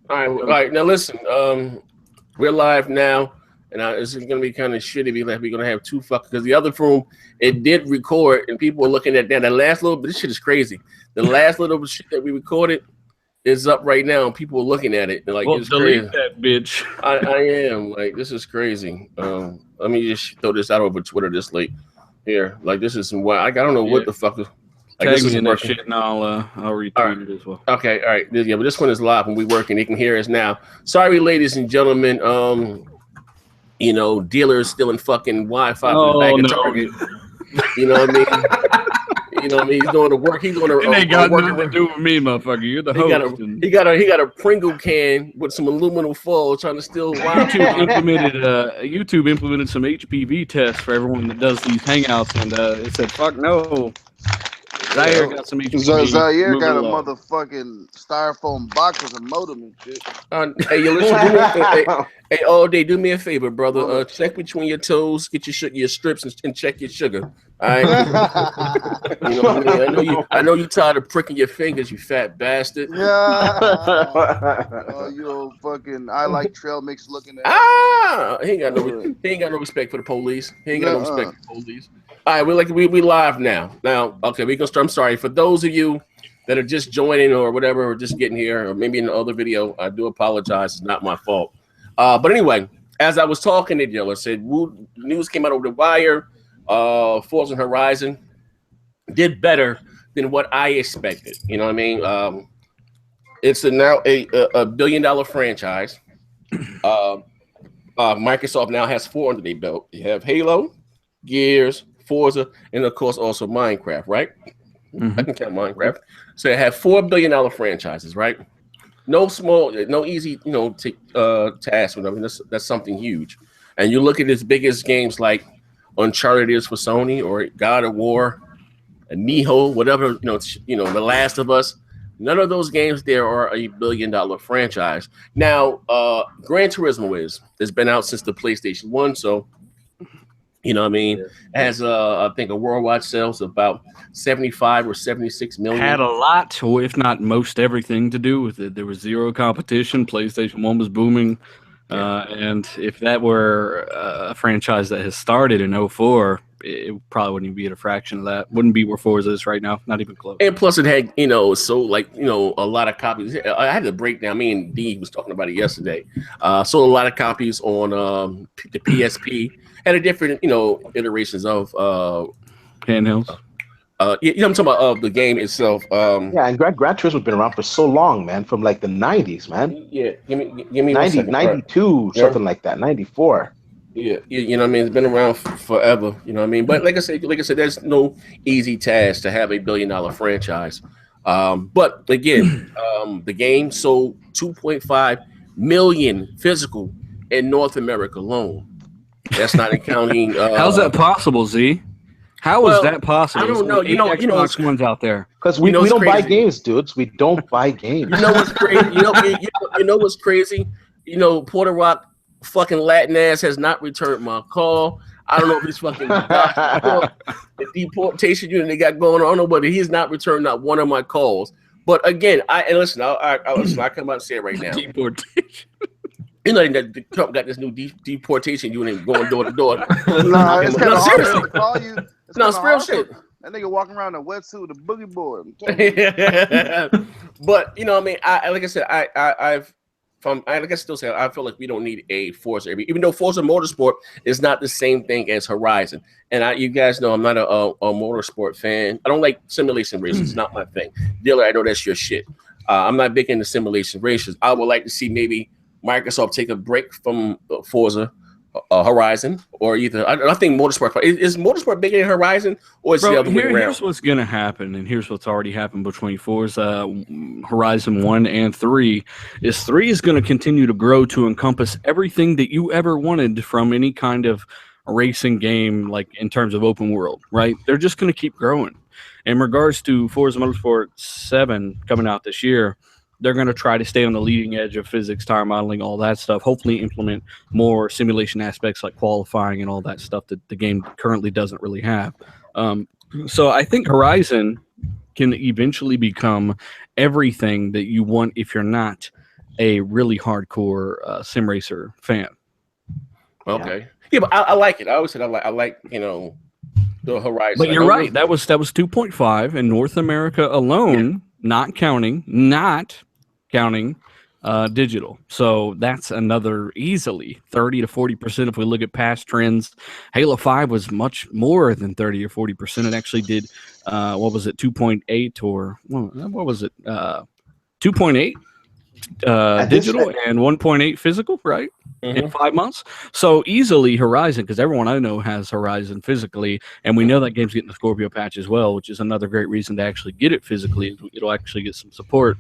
All right. Now listen. We're live now, and it's gonna be kind of shitty. We're gonna have two fuckers because the other room it did record, and people were looking at that. The last little bit, this shit is crazy. The last little shit that we recorded is up right now, and people are looking at it. Like, well, it's delete crazy. that bitch. I am like, this is crazy. Let me just throw this out over Twitter this late. Here, like, this is some wild. I don't know what the fuck is. Like, Tag me in that shit, and I'll retweet it as well. Okay, all right. Yeah, but this one is live when we working. They can hear us now. Sorry, ladies and gentlemen. You know, dealers stealing fucking Wi-Fi from the back of Target. You know what I mean? You know what I mean? He's going to work. He's going to. It ain't got nothing to do with me, motherfucker. You're the host. He got a Pringle can with some aluminum foil trying to steal Wi-Fi. YouTube implemented some HPV tests for everyone that does these hangouts, and it said, "Fuck no." Zaire got some HPV. Zaire got a motherfucking styrofoam box with a modem and shit. Hey, yo, listen, hey, all day, do me a favor, brother. Check between your toes, get your strips, and check your sugar. All right. You know what I mean? I know you tired of pricking your fingers, you fat bastard. Yeah. Oh, you old fucking I like trail mix looking at. He ain't got no respect for the police. He ain't got no respect for the police. All right, we live now. Now, okay, we gonna start. I'm sorry for those of you that are just joining or whatever, or just getting here, or maybe in the other video. I do apologize. It's not my fault. But anyway, as I was talking to Jill, I said news came out over the wire. Forza Horizon did better than what I expected. You know what I mean? It's now a $1 billion franchise. Microsoft now has 4 under their belt. You have Halo, Gears, Forza, and of course also Minecraft, right? I can count Minecraft. So they have $4 billion franchises, right? No small, no easy, task. I mean, that's something huge. And you look at its biggest games like Uncharted is for Sony, or God of War, and Nihon, whatever, The Last of Us. None of those games there are a $1 billion franchise. Now, Gran Turismo it's been out since the PlayStation 1, so you know what I mean? Has I think a worldwide sales of about 75 or 76 million. Had a lot, or if not most everything to do with it. There was zero competition. PlayStation 1 was booming. And if that were a franchise that has started in 2004, it probably wouldn't even be at a fraction of that. Wouldn't be where Forza is right now. Not even close. And plus it had, a lot of copies. I had to break down. Me and Dee was talking about it yesterday. Sold a lot of copies on the PSP. Had a different, iterations of handhelds. I'm talking about the game itself. And Gran Turismo's been around for so long, man, from like the 90s, man. Yeah, give me 90, 92, something like that, 94. Yeah, you know what I mean? It's been around forever, you know what I mean? But like I said, there's no easy task to have a $1 billion franchise. But again, the game sold 2.5 million physical in North America alone. That's not accounting. How's that possible, Z? How is that possible? I don't know. Xbox One's out there because we don't buy games, dudes. We don't buy games. You know what's crazy? You know what's crazy? Porter Rock fucking Latin ass has not returned my call. I don't know if he's fucking the deportation unit they got going on. I don't know, but he has not returned not one of my calls. But again, I come out and say it right now. Deportation. That Trump got this new deportation unit going door to door. No, it's kind of hard to call you. No, it's real shit. That nigga walking around in a wetsuit with a boogie board. But I mean, like I said, I still say I feel like we don't need a Forza, even though Forza Motorsport is not the same thing as Horizon. And you guys know I'm not a motorsport fan. I don't like simulation races. It's not my thing. Dealer, I know that's your shit. I'm not big into simulation races. I would like to see maybe Microsoft take a break from Forza Horizon, or either I think Motorsport is Motorsport bigger than Horizon, or is the other way around? Here's what's gonna happen, and here's what's already happened between Forza Horizon 1 and 3. Is 3 is going to continue to grow to encompass everything that you ever wanted from any kind of racing game, like in terms of open world, right? They're just going to keep growing. In regards to Forza Motorsport 7 coming out this year, they're going to try to stay on the leading edge of physics, tire modeling, all that stuff. Hopefully implement more simulation aspects like qualifying and all that stuff that the game currently doesn't really have. So I think Horizon can eventually become everything that you want if you're not a really hardcore sim racer fan. Okay. Yeah, but I like it. I always said I like the Horizon. But you're right. That was 2.5 in North America alone, not counting digital. So that's another easily 30 to 40%. If we look at past trends, Halo 5 was much more than 30 or 40%. It actually did, 2.8 or what was it? 2.8 digital and 1.8 physical, right? In 5 months. So easily Horizon, because everyone I know has Horizon physically, and we know that game's getting the Scorpio patch as well, which is another great reason to actually get it physically. It'll actually get some support.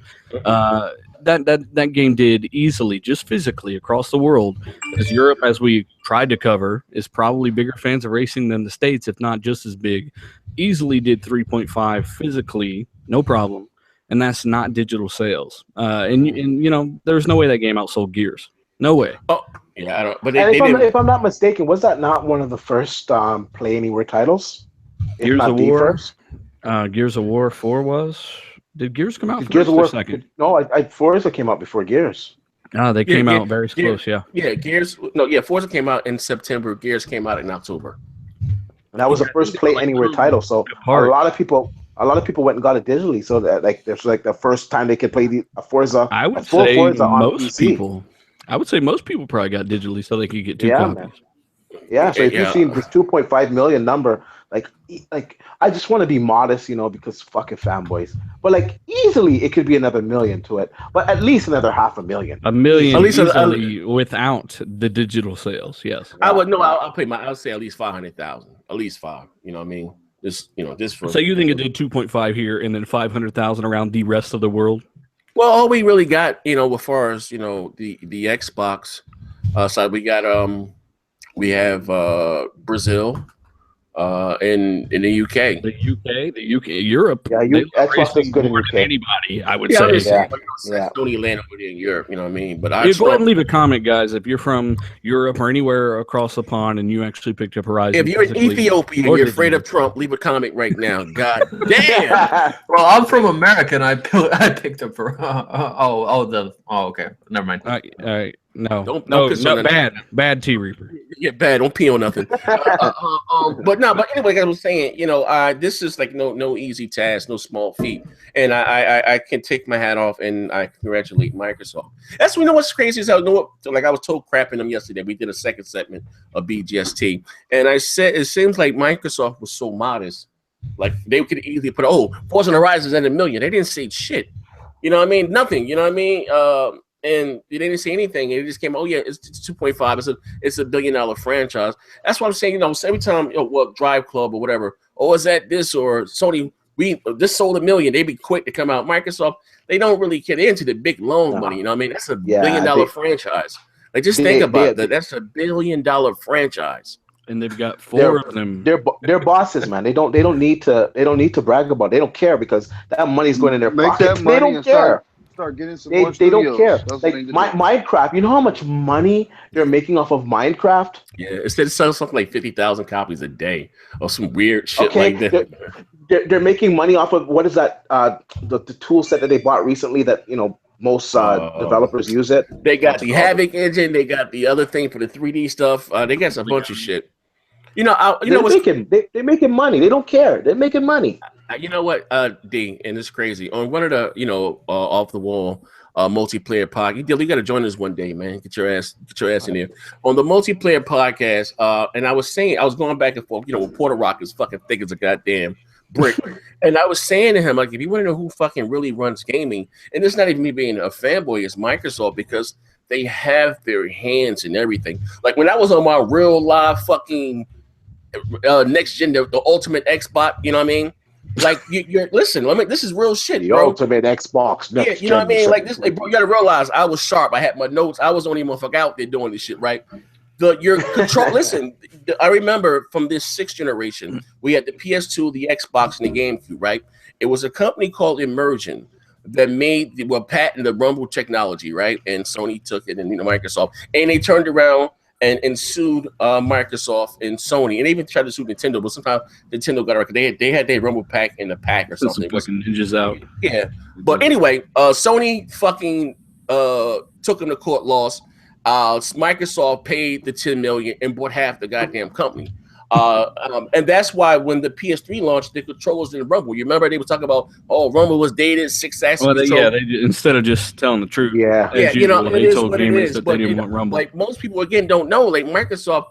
That game did easily, just physically across the world, because Europe, as we tried to cover, is probably bigger fans of racing than the States, if not just as big. Easily did 3.5 physically, no problem. And that's not digital sales. And there's no way that game outsold Gears. No way. Oh, yeah, I don't. But if I'm not mistaken, was that not one of the first Play Anywhere titles? Gears of War. Gears of War 4 was. Did Gears come out first Gears of War second? No, Forza came out before Gears. They came out very close. Yeah. Yeah, Forza came out in September. Gears came out in October. And that was the first Play Anywhere title. So a lot of people went and got it digitally. So that there's the first time they could play a Forza. I would say most people. I would say most people probably got digitally so they could get two copies. Man. Yeah, so if you've seen this 2.5 million number, like I just want to be modest, because fucking fanboys. But easily it could be another million to it, but at least another 500,000. A million at least easily without the digital sales. Yes, I would no. I'll say at least 500,000, at least 5. You know what I mean? Just for. So you think it did 2.5 here and then 500,000 around the rest of the world? Well, all we really got, as far as the Xbox side, we have Brazil, in the UK. The UK, Europe. Yeah, Xbox is good in more UK. than anybody, I would say. Sony land over there in Europe, you know what I mean? But go ahead and leave a comment, guys, if you're from Europe or anywhere across the pond and you actually picked up Horizon. If you're in Ethiopia and you're afraid of Trump, leave a comment right now. God damn. Well, I'm from America and I picked up okay. Never mind. All right. No, bad T Reaper. Yeah, bad. Don't pee on nothing. But anyway, like I was saying, this is no easy task, no small feat, and I can take my hat off and I congratulate Microsoft. That's what's crazy is I was told crapping them yesterday. We did a second segment of BGST, and I said it seems like Microsoft was so modest, like they could easily put Forza Horizon's at $1 million. They didn't say shit. You know what I mean? Nothing. You know what I mean? And they didn't say anything. It just came, it's 2.5. It's $1 billion franchise. That's what I'm saying. Every time, Drive Club or whatever, is that this or Sony? This sold $1 million. They'd be quick to come out. Microsoft, they don't really get into the big loan money. You know what I mean? That's $1 billion franchise. Think about that. That's $1 billion franchise. And they've got 4 of them. They're bosses, man. They don't need to brag about it. They don't care because that money's going in their pockets. They don't care. Start getting some more they don't care. Like Minecraft, you know how much money they're making off of Minecraft? Yeah, instead of selling something like 50,000 copies a day or some weird shit like that. They're making money off of what is that? The tool set that they bought recently that most developers use it. They got the Havoc engine. They got the other thing for the 3D stuff. They got a bunch of shit. They're making money. They don't care. They're making money. You know what, D, and it's crazy. On one of the, off the wall multiplayer podcast, you got to join us one day, man. Get your ass in there. On the multiplayer podcast, and I was going back and forth. Porter Rock is fucking thick as a goddamn brick, and I was saying to him, if you want to know who fucking really runs gaming, and it's not even me being a fanboy, it's Microsoft because they have their hands in everything. Like when I was on my real live fucking next gen, the ultimate Xbox, you know what I mean? Like you're listen, this is real shit, the bro. ultimate Xbox. Yeah, you know what I mean? Like this, bro, you gotta realize I was sharp. I had my notes. I was the only motherfucker out there doing this shit, right? Your control. Listen, I remember from this 6th generation, we had the PS2, the Xbox, and the GameCube, right? It was a company called Immersion that patented the Rumble technology, right? And Sony took it, and Microsoft, and they turned around and sued Microsoft and Sony, and they even tried to sue Nintendo, but somehow Nintendo got it. They had their Rumble pack in the pack or something. Some fucking ninjas out. Yeah, but anyway, Sony fucking took him to court, lost. Microsoft paid the $10 million and bought half the goddamn company. And that's why when the PS3 launched, the controllers didn't rumble. You remember they were talking about, Rumble was dated, 6-axis control. They instead of just telling the truth. Yeah, usual, it they is told what it gamers is. that But they didn't want rumble. like most people again don't know, like Microsoft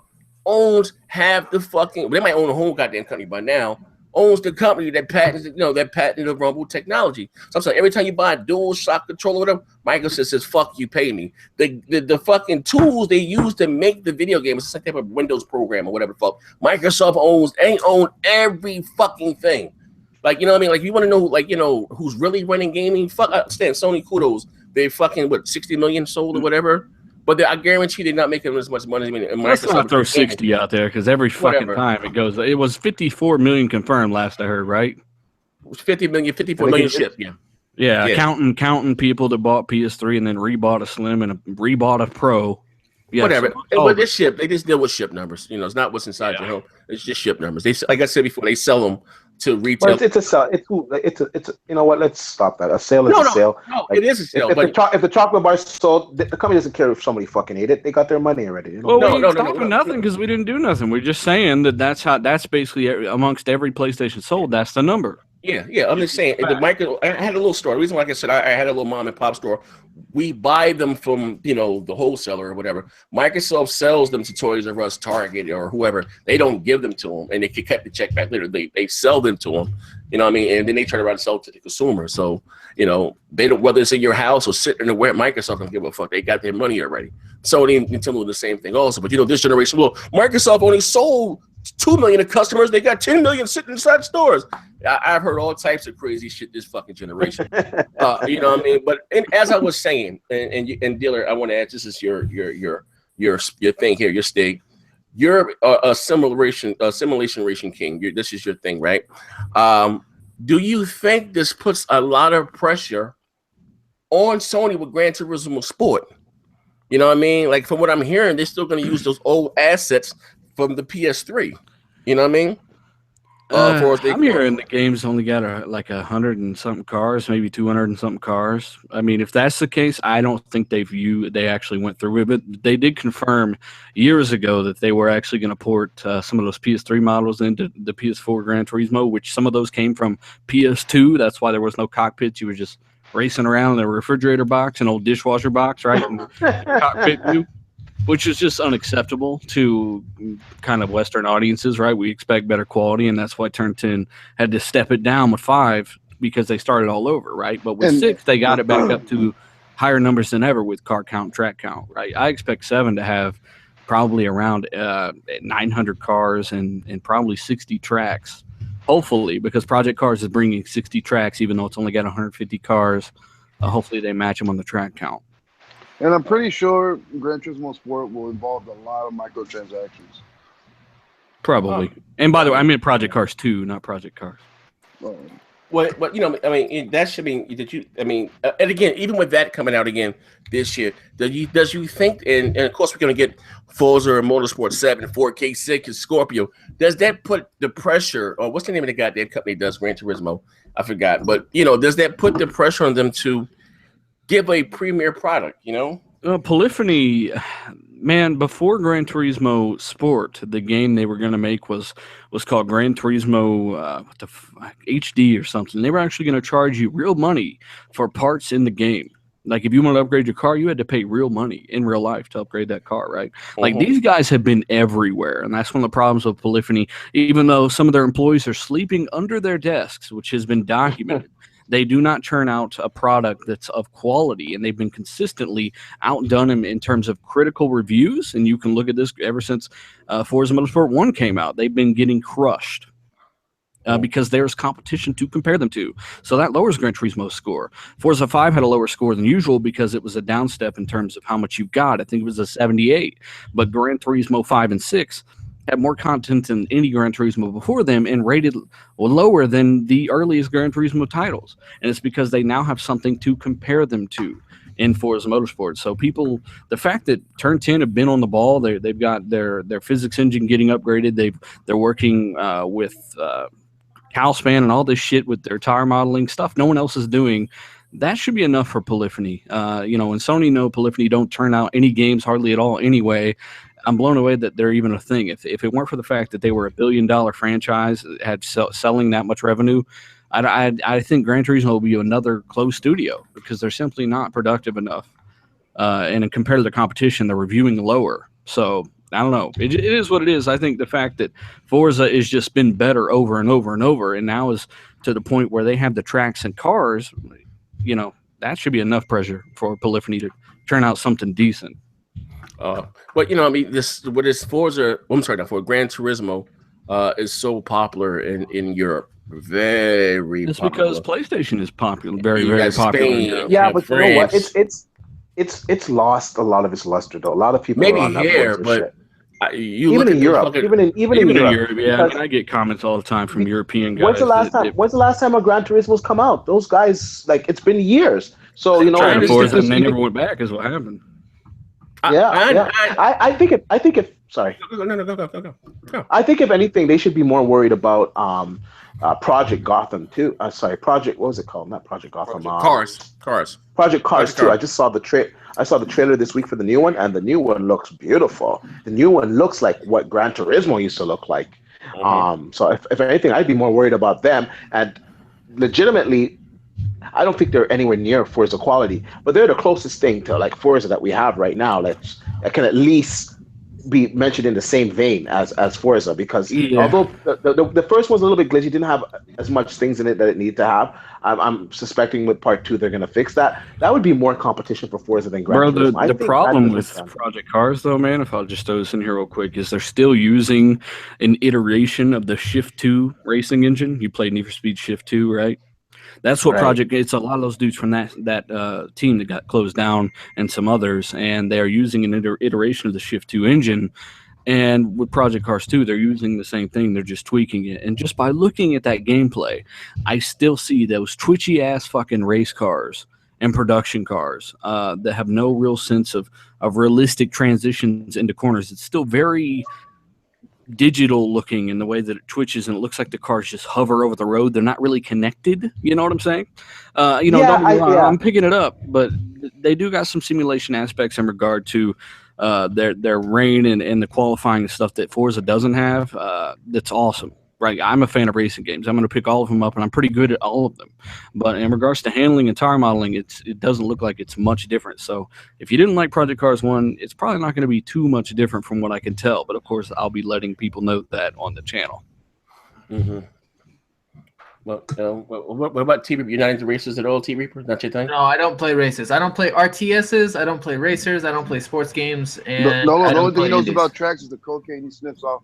owns half the fucking. They might own the whole goddamn company by now. Owns the company that patented, that patented the rumble technology. So I'm saying every time you buy a dual shock controller with them, Microsoft says, "Fuck you, pay me." The fucking tools they use to make the video game, it's some type of Windows program or whatever the fuck. Microsoft owns every fucking thing. Like, you know what I mean? Like, you want to know, like, who's really running gaming? Fuck, I understand Sony, kudos. They fucking 60 million sold or whatever. But I guarantee they're not making as much money. Let's not throw 60 out there because every fucking time it goes. It was 54 million confirmed last I heard, right? It was 54 million shipped, yeah. Yeah, counting people that bought PS3 and then rebought a Slim and rebought a Pro. Yeah, whatever. But this ship, they just deal with ship numbers. It's not what's inside your home. It's just ship numbers. They, like I said before, they sell them to retail. But it's a sale. It's you know what? Let's stop that. A sale is a sale. No, it is a sale. If the chocolate bar sold, the company doesn't care if somebody fucking ate it. They got their money already. Well, nothing because we didn't do nothing. We're just saying that's basically amongst every PlayStation sold. That's the number. Yeah. I'm just saying. I had a little store. The reason, like I said, I had a little mom and pop store. We buy them from the wholesaler or whatever. Microsoft sells them to Toys R Us, Target, or whoever. They don't give them to them, and they can cut the check back later. They sell them to them. You know what I mean? And then they turn around and sell it to the consumer. So they don't, whether it's in your house or sitting in the where, Microsoft don't give a fuck. They got their money already. Sony and Nintendo do the same thing also. But this generation, Microsoft only sold 2 million of customers. They got 10 million sitting inside stores. I've heard all types of crazy shit this fucking generation. You know what I mean? But as I was saying, and dealer, I want to add, this is your thing here, your stake. You're a simulation racing king. This is your thing, right? Do you think this puts a lot of pressure on Sony with Gran Turismo Sport? You know what I mean? Like, from what I'm hearing, they're still going to use those old assets from the PS3. You know what I mean? I'm hearing the game's only got like 100 and something cars, maybe 200 and something cars. I mean, if that's the case, I don't think they actually went through it. But they did confirm years ago that they were actually going to port some of those PS3 models into the PS4 Gran Turismo, which some of those came from PS2. That's why there was no cockpits. You were just racing around in a refrigerator box, an old dishwasher box, right? And cockpit view. Which is just unacceptable to kind of Western audiences, right? We expect better quality, and that's why Turn 10 had to step it down with 5 because they started all over, right? But with 6, they got it back up to higher numbers than ever with car count, track count, right? I expect 7 to have probably around 900 cars and probably 60 tracks, hopefully, because Project Cars is bringing 60 tracks, even though it's only got 150 cars. Hopefully, they match them on the track count. And I'm pretty sure Gran Turismo Sport will involve a lot of microtransactions. Probably. And by the way, I meant Project Cars 2, not Project Cars. Well, but I mean, that should mean that and again, even with that coming out again this year, does you think, and of course we're going to get Forza and Motorsport 7, 4K6, and Scorpio. Does that put the pressure, or what's the name of the goddamn company that does Gran Turismo? I forgot. But, does that put the pressure on them to give a premier product, Polyphony, man, before Gran Turismo Sport, the game they were going to make was called Gran Turismo HD or something. They were actually going to charge you real money for parts in the game. Like, if you want to upgrade your car, you had to pay real money in real life to upgrade that car, right? Like, these guys have been everywhere, and that's one of the problems with Polyphony. Even though some of their employees are sleeping under their desks, which has been documented, they do not churn out a product that's of quality, and they've been consistently outdone in terms of critical reviews. And you can look at this ever since Forza Motorsport 1 came out. They've been getting crushed because there's competition to compare them to. So that lowers Gran Turismo's score. Forza 5 had a lower score than usual because it was a downstep in terms of how much you got. I think it was a 78. But Gran Turismo 5 and 6 had more content than any Gran Turismo before them and rated lower than the earliest Gran Turismo titles. And it's because they now have something to compare them to in Forza Motorsport. So the fact that Turn 10 have been on the ball, they've got their physics engine getting upgraded. They're working with Calspan and all this shit with their tire modeling stuff no one else is doing. That should be enough for Polyphony. You know, and Sony know Polyphony don't turn out any games hardly at all anyway. I'm blown away that they're even a thing. If it weren't for the fact that they were $1 billion franchise, had selling that much revenue, I think Gran Turismo will be another closed studio because they're simply not productive enough. And compared to the competition, they're reviewing lower. So I don't know. It is what it is. I think the fact that Forza has just been better over and over and over, and now is to the point where they have the tracks and cars, you know, that should be enough pressure for Polyphony to turn out something decent. But you know, I mean, what is Forza? I'm sorry, not for Gran Turismo is so popular in Europe. Very. It's popular. Because PlayStation is popular, very popular. Spain, in Europe. Yeah, but France. you know what? It's lost a lot of its luster though. A lot of people Maybe are on that here, Forza but shit. You Even look in at Europe, fucking, even in Europe. Yeah, I mean, I get comments all the time from European guys. When's the last time a Gran Turismo's come out? Those guys, like, it's been years. So you know, trying to Forza, and they you never went back. Is what happened. I think if sorry. Go. I think if anything, they should be more worried about Project Gotham too. Project, what was it called? Not Project Gotham. Cars. Project Cars 2. I just saw the trailer this week for the new one, and the new one looks beautiful. The new one looks like what Gran Turismo used to look like. So if anything, I'd be more worried about them. And legitimately, I don't think they're anywhere near Forza quality, but they're the closest thing to like Forza that we have right now that can at least be mentioned in the same vein as Forza, because although the first one's a little bit glitchy, didn't have as much things in it that it needed to have. I'm suspecting with part 2 they're gonna fix that. That would be more competition for Forza than Gran Turismo. Bro, the problem with Project Cars though, man, if I'll just throw this in here real quick, is they're still using an iteration of the Shift 2 racing engine. You played Need for Speed Shift 2, right? That's what Project. It's a lot of those dudes from that team that got closed down, and some others, and they are using an iteration of the Shift 2 engine. And with Project Cars 2, they're using the same thing. They're just tweaking it. And just by looking at that gameplay, I still see those twitchy ass fucking race cars and production cars that have no real sense of realistic transitions into corners. It's still very digital looking in the way that it twitches, and it looks like the cars just hover over the road. They're not really connected. You know what I'm saying? Don't get me wrong, I'm picking it up, but they do got some simulation aspects in regard to their rain and the qualifying stuff that Forza doesn't have. That's awesome. Right, I'm a fan of racing games. I'm going to pick all of them up, and I'm pretty good at all of them. But in regards to handling and tire modeling, it doesn't look like it's much different. So if you didn't like Project Cars 1, it's probably not going to be too much different from what I can tell. But of course, I'll be letting people know that on the channel. Mm-hmm. Well, what about T-Reaper? You're not into races at all, T-Reaper? Not your thing? No, I don't play races. I don't play RTSs. I don't play racers. I don't play sports games. And the only thing he knows about tracks is the cocaine he sniffs off.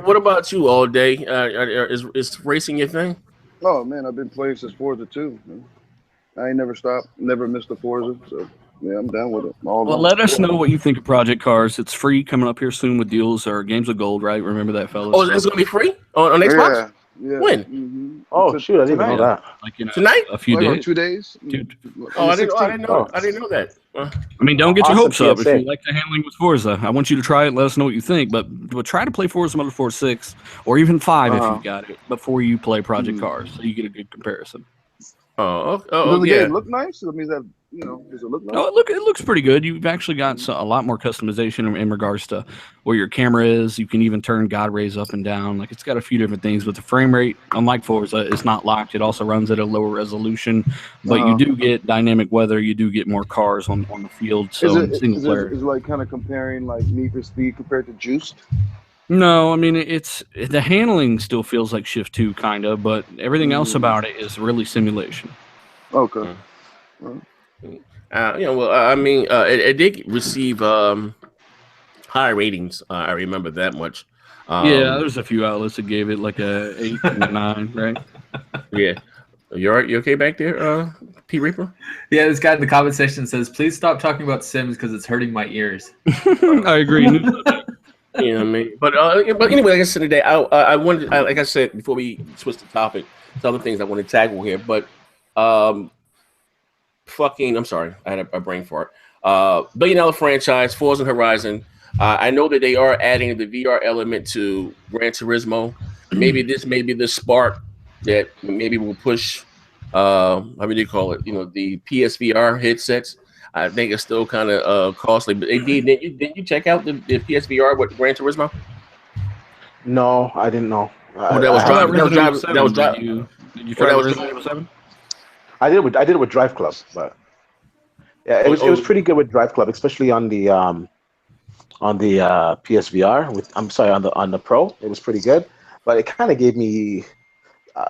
What about you, All Day? Is racing your thing? Oh man, I've been playing since Forza 2. Man. I ain't never stopped, never missed a Forza. So yeah, I'm down with it. Well, let us know what you think of Project Cars. It's free, coming up here soon with deals or Games of Gold, right? Remember that, fellas? Oh, it's going to be free on Xbox? Yeah. When? Mm-hmm. Oh, shoot, I didn't even know that. Like, you know, tonight? A few days. 2 days. Dude. Oh, I didn't know that. I mean, don't get your hopes up. If PSA. you like the handling with Forza, I want you to try it and let us know what you think. But try to play Forza Motorsport 6 or even 5 if you've got it before you play Project Cars, so you get a good comparison. Does the game look nice? I mean, does it look nice? No, it looks pretty good. You've actually got a lot more customization in regards to where your camera is. You can even turn God rays up and down. Like, it's got a few different things. But the frame rate, unlike Forza, it's not locked. It also runs at a lower resolution. But you do get dynamic weather. You do get more cars on the field. So single player. Is it like kind of comparing like Need for Speed compared to Juiced? No, I mean, it's the handling still feels like Shift 2 kind of, but everything else about it is really simulation. Okay. It did receive high ratings. I remember that much. Yeah, there's a few outlets that gave it like a 8 and a 9, right? Yeah. You okay back there, P Reaper? Yeah, this guy in the comment section says, "Please stop talking about Sims because it's hurting my ears." I agree. You know what I mean? But anyway, like I said today, I wanted, like I said before we switch the topic, some other things I want to tackle here. But I'm sorry, I had a brain fart. $1 billion franchise, Forza Horizon. I know that they are adding the VR element to Gran Turismo. Maybe this may be the spark that maybe will push how do you call it? The PSVR headsets. I think it's still kind of costly. But did you check out the PSVR with Gran Turismo? No, I didn't know. Well, that was How about driving. Resident Evil 7? That was Did driving. you try Resident Evil 7? I did it with Drive Club, but yeah, it was pretty good with Drive Club, especially on the PSVR. On the Pro, it was pretty good, but it kind of gave me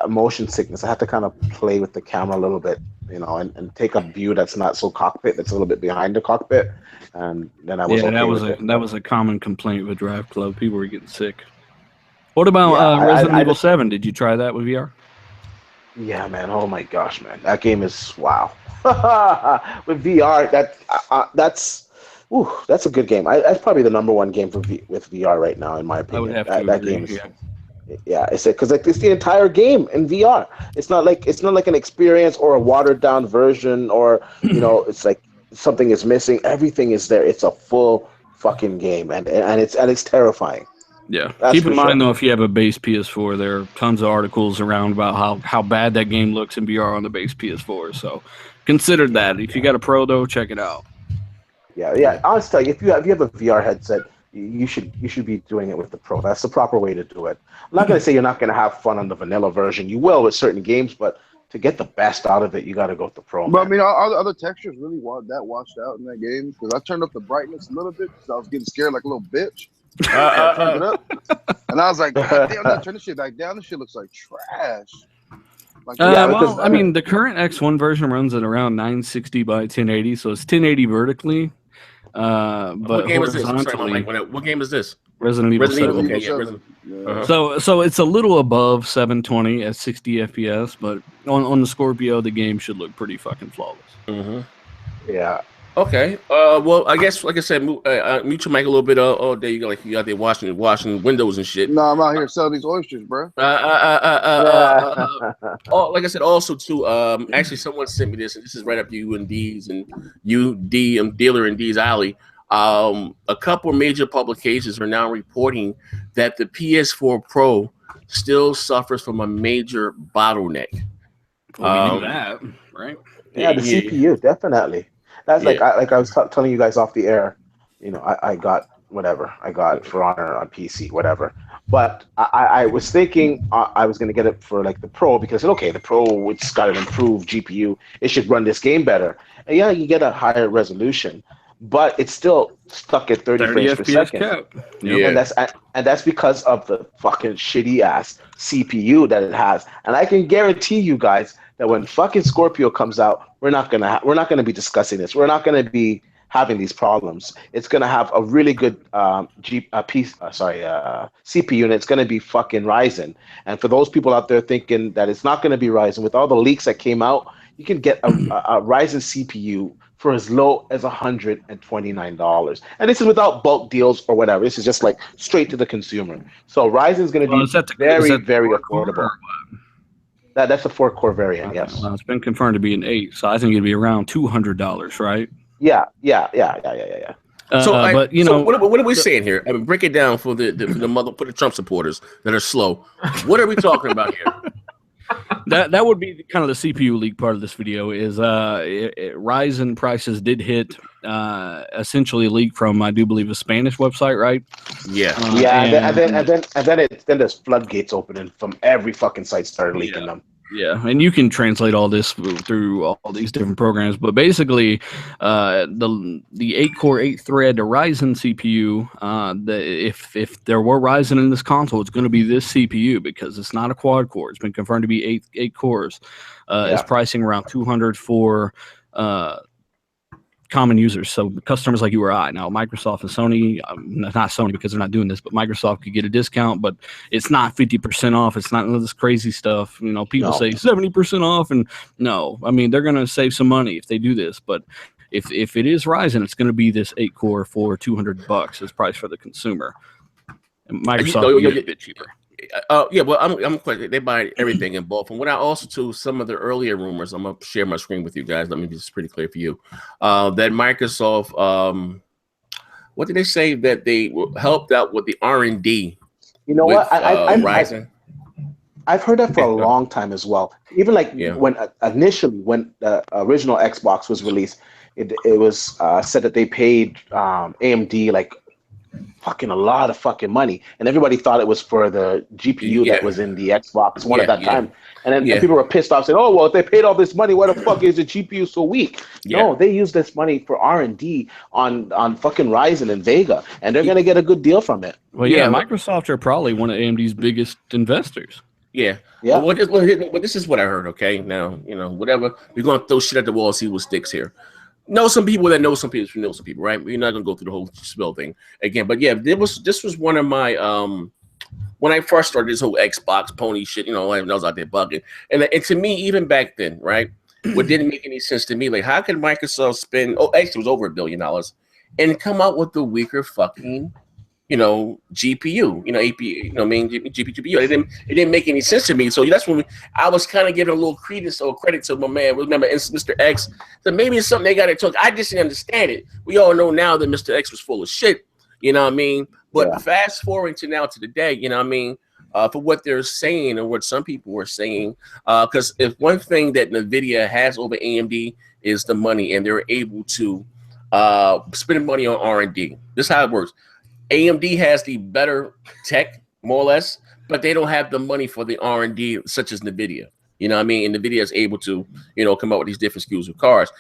motion sickness. I had to kind of play with the camera a little bit, and take a view that's not so cockpit, that's a little bit behind the cockpit, and then I was that was a common complaint with Drive Club. People were getting sick. What about Resident Evil 7? Did you try that with VR? Yeah, man. Oh my gosh, man. That game is wow. With VR, that's a good game. That's probably the number one game with VR right now, in my opinion. I would have to that agree, game is. Yeah, it's because it's the entire game in VR. It's not like an experience or a watered down version, or it's like something is missing. Everything is there. It's a full fucking game, and it's terrifying. Yeah. Keep in mind though, if you have a base PS4, there are tons of articles around about how bad that game looks in VR on the base PS4. So consider that. If you got a Pro though, check it out. Yeah. Honestly, if you have a VR headset, you should be doing it with the Pro. That's the proper way to do it. I'm not going to say you're not going to have fun on the vanilla version. You will with certain games, but to get the best out of it, you got to go with the Pro. But I mean, all the other textures really washed out in that game, because I turned up the brightness a little bit because I was getting scared like a little bitch. I turned it up, and I was like, God damn, I turn this shit back down. This shit looks like trash. I mean, the current X1 version runs at around 960 by 1080, so it's 1080 vertically. But what game is this? horizontally, What game is this? Resident Evil 7. Okay, yeah, So it's a little above 720 at 60 FPS, but on the Scorpio, the game should look pretty fucking flawless. Mm-hmm. Yeah. Okay. Well, I guess, like I said, mute your mic a little bit. All day, you out there washing windows and shit. No, I'm out here selling these oysters, bro. Like I said, also too. Actually, someone sent me this, and this is right up to UND's and UD dealer in D's alley. A couple of major publications are now reporting that the PS4 Pro still suffers from a major bottleneck. Well, we knew that, right? Yeah, the CPU definitely. That's like I was telling you guys off the air. I got whatever. I got For Honor on PC, whatever. But I was thinking I was going to get it for like the Pro, because okay, the Pro, it's got an improved GPU. It should run this game better. And yeah, you get a higher resolution, but it's still stuck at 30 frames per second. Cap. Yeah. And that's because of the fucking shitty ass CPU that it has. And I can guarantee you guys that when fucking Scorpio comes out, we're not gonna be discussing this. We're not gonna be having these problems. It's gonna have a really good CPU, and it's gonna be fucking Ryzen. And for those people out there thinking that it's not gonna be Ryzen, with all the leaks that came out, you can get a Ryzen CPU for as low as $129. And this is without bulk deals or whatever. This is just like straight to the consumer. So Ryzen's gonna be very affordable. That's a 4-core variant, yes. Well, it's been confirmed to be an 8, so I think it'd be around $200, right? Yeah. So, but what are we saying here? I mean, break it down for the Trump supporters that are slow. What are we talking about here? That would be kind of the CPU leak part of this video. Is Ryzen prices did hit essentially leak from, I do believe, a Spanish website, right? Yeah. And then there's floodgates opening from every fucking site started leaking them. Yeah, and you can translate all this through all these different programs, but basically, the 8-core, 8-thread Ryzen CPU, if there were Ryzen in this console, it's going to be this CPU, because it's not a quad core. It's been confirmed to be 8 cores. It's pricing around $200 for common users, so customers like you or I. Now, Microsoft and Sony, not Sony because they're not doing this, but Microsoft could get a discount, but it's not 50% off. It's not none of this crazy stuff. People say 70% off, and no, I mean, they're going to save some money if they do this, but if it is Ryzen, it's going to be this 8-core for $200 as price for the consumer. And Microsoft will get a bit cheaper. Yeah, well, I'm quite. They buy everything in bulk. And what I also too, some of the earlier rumors. I'm gonna share my screen with you guys. Let me be just pretty clear for you. That Microsoft, what did they say that they helped out with the R&D? You know what? Ryzen. I've heard that for a long time as well. Even like when initially when the original Xbox was released, it was said that they paid AMD like fucking a lot of fucking money, and everybody thought it was for the GPU that was in the Xbox One at that time. And then and people were pissed off, saying, "Oh well, if they paid all this money, why the fuck is the GPU so weak?" No, they used this money for R&D on fucking Ryzen and Vega, and they're gonna get a good deal from it. Well, Microsoft are probably one of AMD's biggest investors. Yeah. But this is what I heard. Okay, now whatever, we're gonna throw shit at the wall, see what sticks here. Know some people that know some people who know some people, right? We're not gonna go through the whole spill thing again, but yeah, this was one of my when I first started this whole Xbox pony shit, I was out there bugging, and to me, even back then, right, what didn't make any sense to me, like how could Microsoft spend? Actually, it was over $1 billion, and come out with the weaker fucking GPU, APU, GPU. It didn't make any sense to me. So that's when I was kind of giving a little credence or credit to my man. Remember, Mr. X. So maybe it's something they got to talk. I just didn't understand it. We all know now that Mr. X was full of shit. You know what I mean? But fast forward to now to the day, you know what I mean? For what they're saying and what some people were saying, because if one thing that NVIDIA has over AMD is the money, and they're able to spend money on R&D. This is how it works. AMD has the better tech, more or less, but they don't have the money for the R&D such as NVIDIA. You know what I mean? And NVIDIA is able to, come up with these different SKUs of cars.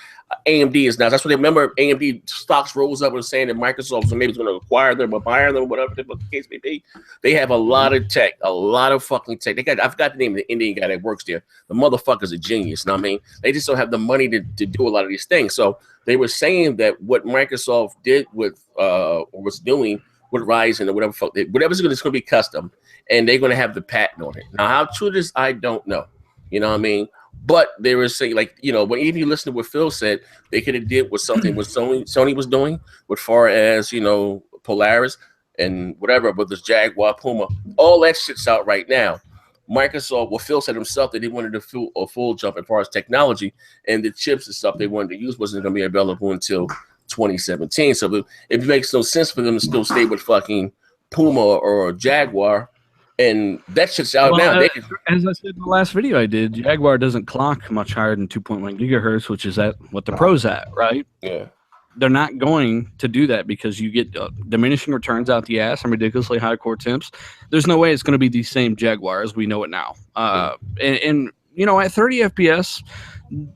AMD is not. That's what they remember. AMD stocks rose up and saying that Microsoft maybe is going to acquire them or buy them, whatever the case may be. They have a lot of tech, a lot of fucking tech. I forgot the name of the Indian guy that works there. The motherfucker's a genius. You know what I mean? They just don't have the money to do a lot of these things. So they were saying that what Microsoft did with or was doing with Ryzen or whatever's going to be custom, and they're going to have the patent on it. Now, how true this, I don't know. You know what I mean? But they were saying, like, when even you listen to what Phil said, they could have did with something what Sony was doing, with far as Polaris and whatever, but this Jaguar, Puma, all that shit's out right now. Microsoft, well, Phil said himself that he wanted a full jump as far as technology, and the chips and stuff they wanted to use wasn't going to be available until 2017. So it makes no sense for them to still stay with fucking Puma or Jaguar, and that shit's out now. As I said in the last video I did, Jaguar doesn't clock much higher than 2.1 gigahertz, which is what the Pro's at, right? Yeah. They're not going to do that because you get diminishing returns out the ass and ridiculously high core temps. There's no way it's going to be the same Jaguar as we know it now. And at 30 FPS,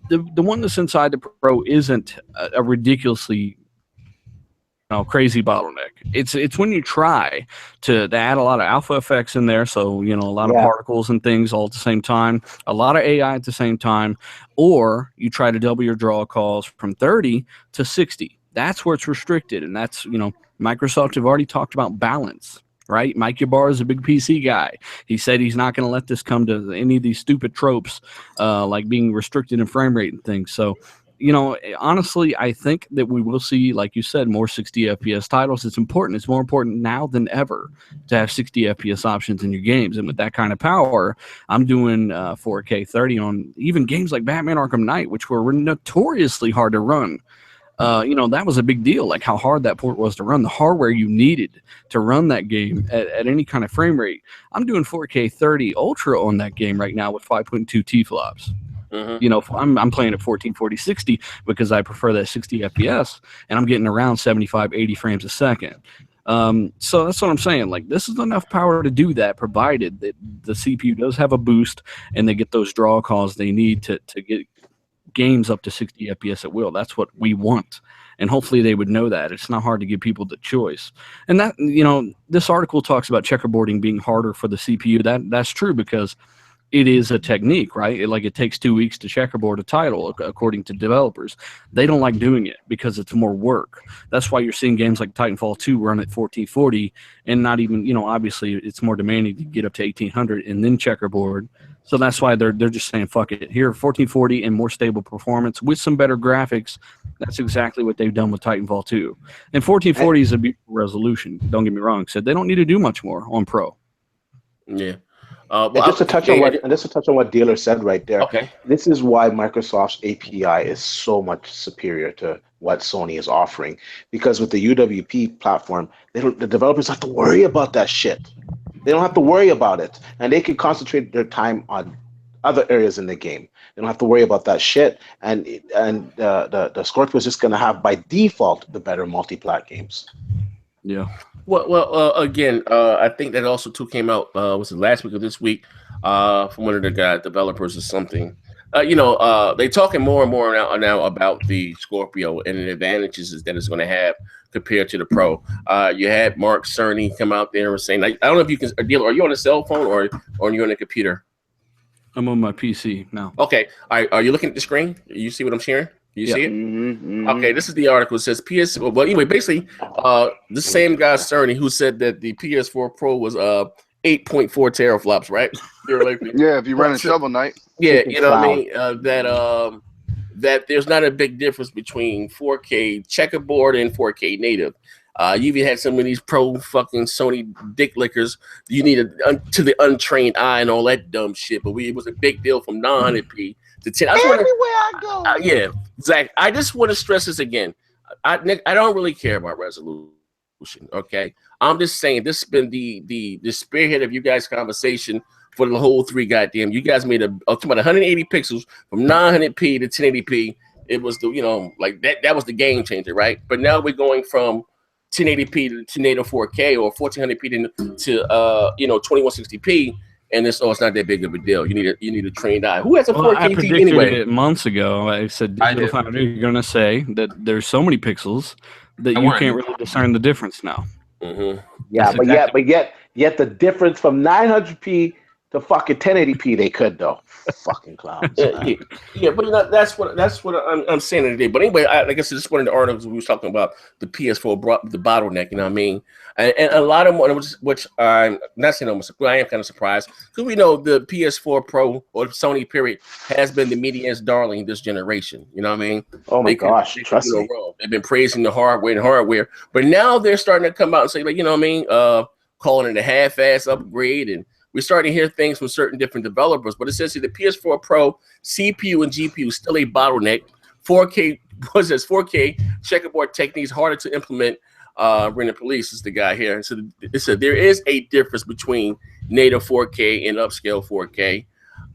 the one that's inside the Pro isn't a ridiculously crazy bottleneck. It's when you try to add a lot of alpha effects in there, so a lot of particles and things all at the same time, a lot of AI at the same time, or you try to double your draw calls from 30 to 60. That's where it's restricted, and that's Microsoft have already talked about balance. Right, Mike Yabar is a big PC guy. He said he's not going to let this come to any of these stupid tropes, like being restricted in frame rate and things. So, honestly, I think that we will see, like you said, more 60 FPS titles. It's important. It's more important now than ever to have 60 FPS options in your games. And with that kind of power, I'm doing 4K 30 on even games like Batman Arkham Knight, which were notoriously hard to run. That was a big deal, like how hard that port was to run, the hardware you needed to run that game at any kind of frame rate. I'm doing 4K 30 Ultra on that game right now with 5.2 T-flops. I'm playing at 1440 60 because I prefer that 60 FPS, and I'm getting around 75, 80 frames a second. So that's what I'm saying. Like, this is enough power to do that, provided that the CPU does have a boost and they get those draw calls they need to get games up to 60 FPS at will. That's what we want, and hopefully they would know that. It's not hard to give people the choice. And that, this article talks about checkerboarding being harder for the CPU. That's true because it is a technique, right? It takes 2 weeks to checkerboard a title, according to developers. They don't like doing it because it's more work. That's why you're seeing games like Titanfall 2 run at 1440, and not even, obviously it's more demanding to get up to 1800 and then checkerboard. So that's why they're just saying, fuck it. Here, 1440 and more stable performance with some better graphics. That's exactly what they've done with Titanfall 2. And 1440 is a beautiful resolution. Don't get me wrong. So they don't need to do much more on Pro. Yeah. Just to touch on what Dealer said right there. Okay. This is why Microsoft's API is so much superior to what Sony is offering, because with the UWP platform, the developers have to worry about that shit. They don't have to worry about it, and they can concentrate their time on other areas in the game. They don't have to worry about that shit, and the Scorpio is just gonna have by default the better multi-plat games. Yeah. Well, again, I think that also too came out. Was it last week or this week? From one of the developers or something. They're talking more and more now about the Scorpio and the advantages that it's going to have compared to the Pro. You had Mark Cerny come out there and saying, I don't know if you can deal. Are you on a cell phone or are you on a computer? I'm on my PC now. Okay. Are you looking at the screen? You see what I'm sharing? You see it? Mm-hmm. Okay, this is the article. It says Well, anyway, basically, the same guy Cerny who said that the PS4 Pro was 8.4 teraflops, right? Yeah, if you run a Shovel Knight. Yeah, you know what I mean? That there's not a big difference between 4K checkerboard and 4K native. You even had some of these pro fucking Sony dick lickers. You need to the untrained eye and all that dumb shit. But it was a big deal from 900p to 10. Everywhere I go. Yeah, Zach. I just want to stress this again. Nick, I don't really care about resolution. Okay, I'm just saying this has been the spearhead of you guys' conversation for the whole 3 goddamn. You guys made about 180 pixels from 900p to 1080p. It was that was the game changer, right? But now we're going from 1080p to native 4K or 1400p to 2160p, and it's not that big of a deal. You need a trained eye. Who has a 4K I TV predicted anyway? it months ago. I said, you're going to say that there's so many pixels that you can't really discern the difference now. Mm-hmm. Yeah, but yet the difference from 900p to fucking 1080p, they could though. Fucking clowns. Yeah, but that's what I'm saying today. But anyway, like I said, this is one of the articles we was talking about the PS4 the bottleneck. You know what I mean? And a lot of more, which I'm not saying almost, I am kind of surprised because we know the PS4 Pro or Sony period has been the media's darling this generation. You know what I mean? Oh my gosh, trust me. They've been praising the hardware, but now they're starting to come out and say, like, you know what I mean? Calling it a half-ass upgrade, and we're starting to hear things from certain different developers. But essentially, the PS4 Pro CPU and GPU is still a bottleneck. 4K checkerboard techniques harder to implement. Renner Police is the guy here. So it said there is a difference between native 4K and upscale 4K.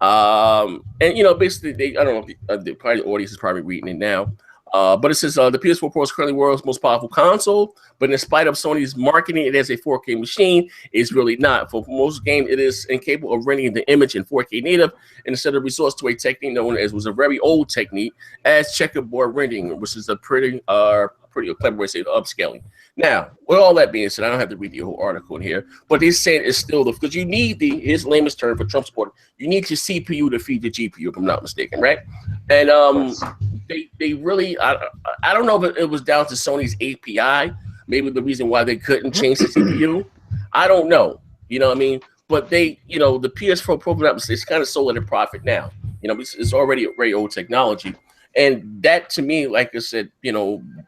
And basically, I don't know if probably the audience is probably reading it now. But it says the PS4 Pro is currently the world's most powerful console, but in spite of Sony's marketing it as a 4K machine, it's really not. For most games, it is incapable of rendering the image in 4K native, and instead of resorts to a technique known as was a very old technique as checkerboard rendering, which is a pretty clever way to say upscaling. Now, with all that being said, I don't have to read the whole article in here, but they're saying it's still because you need his lamest term for Trump support. You need your CPU to feed the GPU, if I'm not mistaken, right? And they really, I don't know if it was down to Sony's API, maybe the reason why they couldn't change the CPU. I don't know, you know what I mean? But the PS4 Pro, it's kind of sold at a profit now. It's already a very old technology. And that, to me, like I said,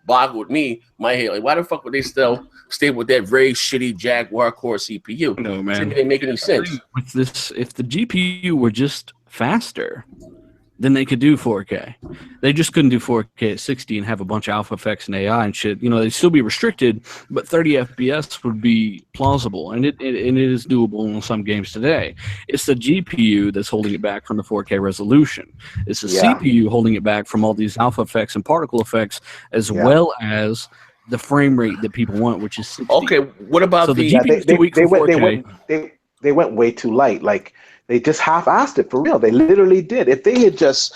boggled my head. Like, why the fuck would they still stay with that very shitty Jaguar Core CPU? No, man. It didn't make any sense. With this, if the GPU were just faster, then they could do 4K. They just couldn't do 4K at 60 and have a bunch of alpha effects and AI and shit. They'd still be restricted, but 30 FPS would be plausible, and it is doable in some games today. It's the GPU that's holding it back from the 4K resolution. It's the CPU holding it back from all these alpha effects and particle effects, as well as the frame rate that people want, which is 60. Okay, what about the GPU is too weak for 4K. They went way too light. Like, they just half-assed it for real. They literally did. If they had just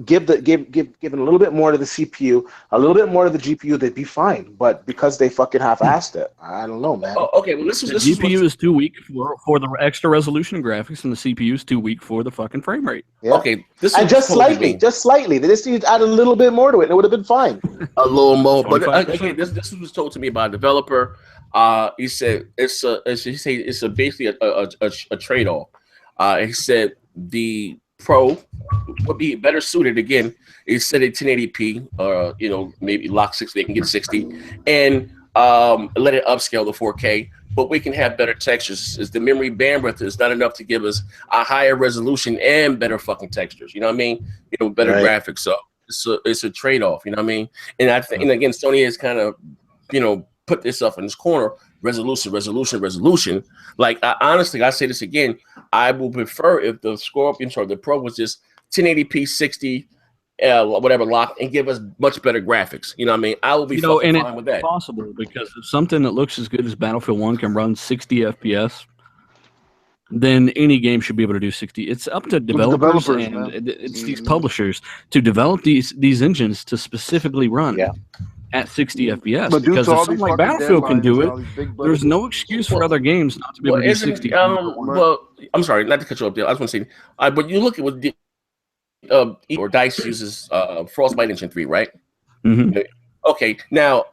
given a little bit more to the CPU, a little bit more to the GPU, they'd be fine. But because they fucking half-assed it, I don't know, man. Oh, okay, well, the GPU is too weak for the extra resolution and graphics, and the CPU is too weak for the fucking frame rate. Yeah. Okay, just slightly. They just need to add a little bit more to it, and it would have been fine. A little more, but again, this was told to me by a developer. He said it's basically a trade-off. He said the Pro would be better suited again. He said at 1080p, or maybe lock 60, they can get 60, and let it upscale to 4K. But we can have better textures. Is the memory bandwidth is not enough to give us a higher resolution and better fucking textures. You know what I mean? Better graphics. So it's a trade-off. You know what I mean? And I think, and again, Sony has kind of put itself in this corner, resolution. Like honestly, I say this again, I will prefer if the Scorpion or the Pro was just 1080p 60 whatever lock and give us much better graphics. You know what I mean? I will be fine with that. Possible because if something that looks as good as Battlefield 1 can run 60 FPS, then any game should be able to do 60. It's up to developers and it's these publishers to develop these engines to specifically run at 60 FPS. But because if something like Battlefield can do it, there's no excuse for other games not to be able to do 60. Well, I'm sorry, not to cut you up there. I just want to say, but you look at what or DICE uses Frostbite Engine 3, right? Mm-hmm. Okay, now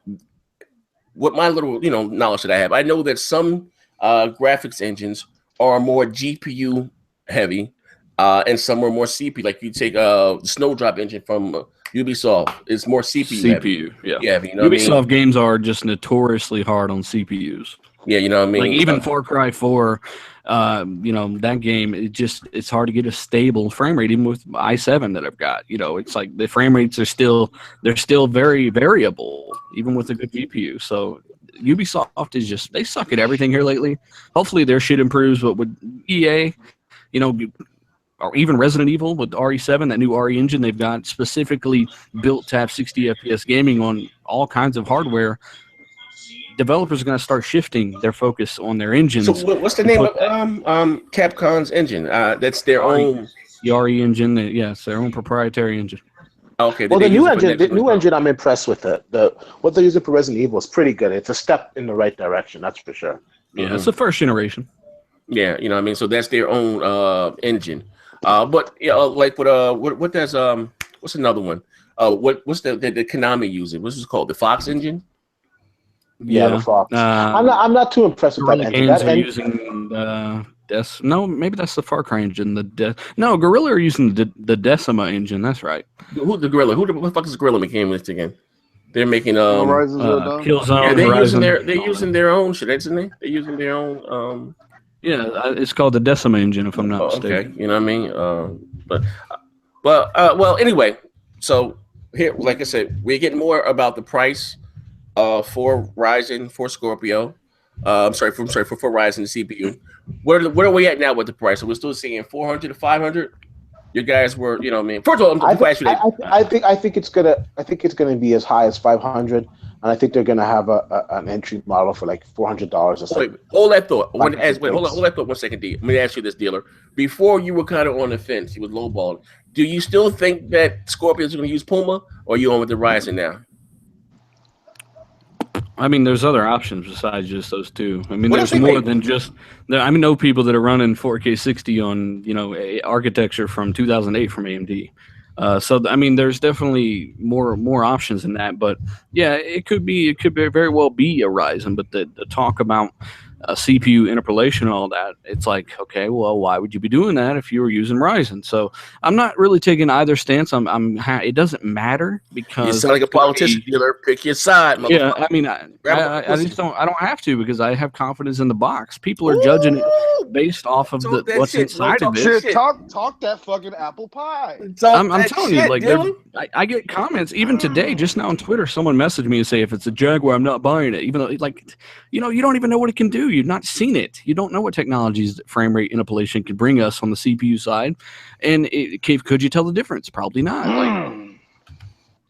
what my little knowledge that I have, I know that some graphics engines are more GPU heavy, and some are more CPU. Like you take the Snowdrop engine from Ubisoft, it's more CPU heavy. Yeah. Ubisoft games are just notoriously hard on CPUs. Yeah, you know what I mean? Like even Far Cry 4, that game, it's hard to get a stable frame rate, even with i7 that I've got. It's like the frame rates are still very variable, even with a good GPU. So Ubisoft they suck at everything here lately. Hopefully their shit improves, but with EA, or even Resident Evil with RE7, that new RE engine they've got specifically built to have 60 FPS gaming on all kinds of hardware. Developers are going to start shifting their focus on their engines. So what's the name of Capcom's engine? That's their own. The RE engine, it's their own proprietary engine. Okay. Well, the new engine, I'm impressed with it. What they're using for Resident Evil is pretty good. It's a step in the right direction, that's for sure. Yeah, it's the first generation. Yeah, you know what I mean. So that's their own engine. But like what does what's another one? What's the Konami using? What's it called? The Fox engine. Yeah, the Fox. I'm not too impressed with that engine. Games are using no, maybe that's the Far Cry engine. No, Guerrilla are using the Decima engine. That's right. Who the Guerrilla? Who the fuck is Guerrilla making this again? They're making Killzone. They're using their own shit, isn't they? They're using their own. It's called the Decima engine, if I'm not mistaken. Okay, you know what I mean. Well, anyway. So here, like I said, we're getting more about the price for Ryzen, for Scorpio. For Ryzen CPU. Where are we at now with the price? So we're still seeing 400 to 500. You guys were, First of all, I think it's gonna be as high as 500, and I think they're gonna have an entry model for like $400 or something. Wait, hold that thought. Hold that thought 1 second, D. Let me ask you this, dealer. Before you were kind of on the fence, you was lowballing. Do you still think that Scorpio is going to use Puma, or are you on with the Ryzen now? I mean, there's other options besides just those two. I mean, there's more than just. I know people that are running 4K 60 on architecture from 2008 from AMD. So I mean, there's definitely more options than that. But yeah, it could very well be a Ryzen. But the talk about CPU interpolation and all that, it's like, okay, well, why would you be doing that if you were using Ryzen? So I'm not really taking either stance. It doesn't matter because you sound like a politician. Dealer, pick your side. Yeah, I mean, I just don't. I don't have to because I have confidence in the box. People are judging it based off of what's inside of it. Talk that fucking apple pie. I'm telling you, like, I get comments even today, just now on Twitter. Someone messaged me and say, if it's a Jaguar, I'm not buying it. Even though, like, you don't even know what it can do. You've not seen it. You don't know what technologies frame rate interpolation can bring us on the CPU side. And could you tell the difference? Probably not. Like,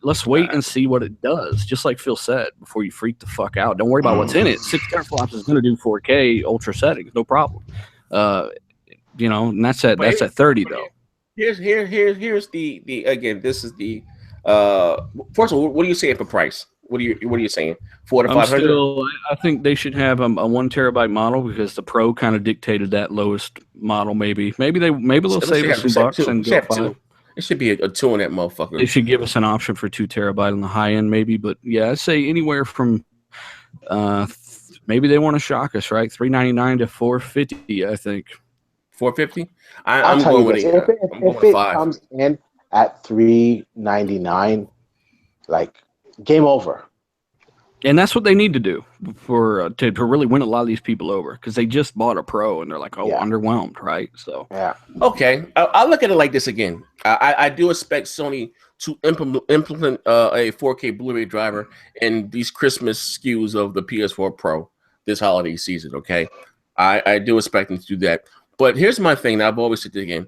let's wait and see what it does. Just like Phil said, before you freak the fuck out. Don't worry about what's in it. 6 teraflops is going to do 4K ultra settings, no problem. And that's at 30 though. Here's the again. This is the first of all, what are you saying for price? What are you saying? 400 to 500? I think they should have a 1 terabyte model because the Pro kind of dictated that lowest model. Maybe they'll save us some bucks and go 5. It should be a 2 in that motherfucker. They should give us an option for 2 terabyte on the high end, maybe. But yeah, I'd say anywhere from maybe they want to shock us, right? $399 to $450, I think. 450? I'm going with it. If it comes in at $399, like game over. And that's what they need to do for to really win a lot of these people over, because they just bought a Pro and they're like, underwhelmed, right? So okay, I'll look at it like this again. I do expect Sony to implement a 4K Blu-ray driver in these Christmas SKUs of the PS4 Pro this holiday season. Okay, I do expect them to do that. But here's my thing. I've always said this again.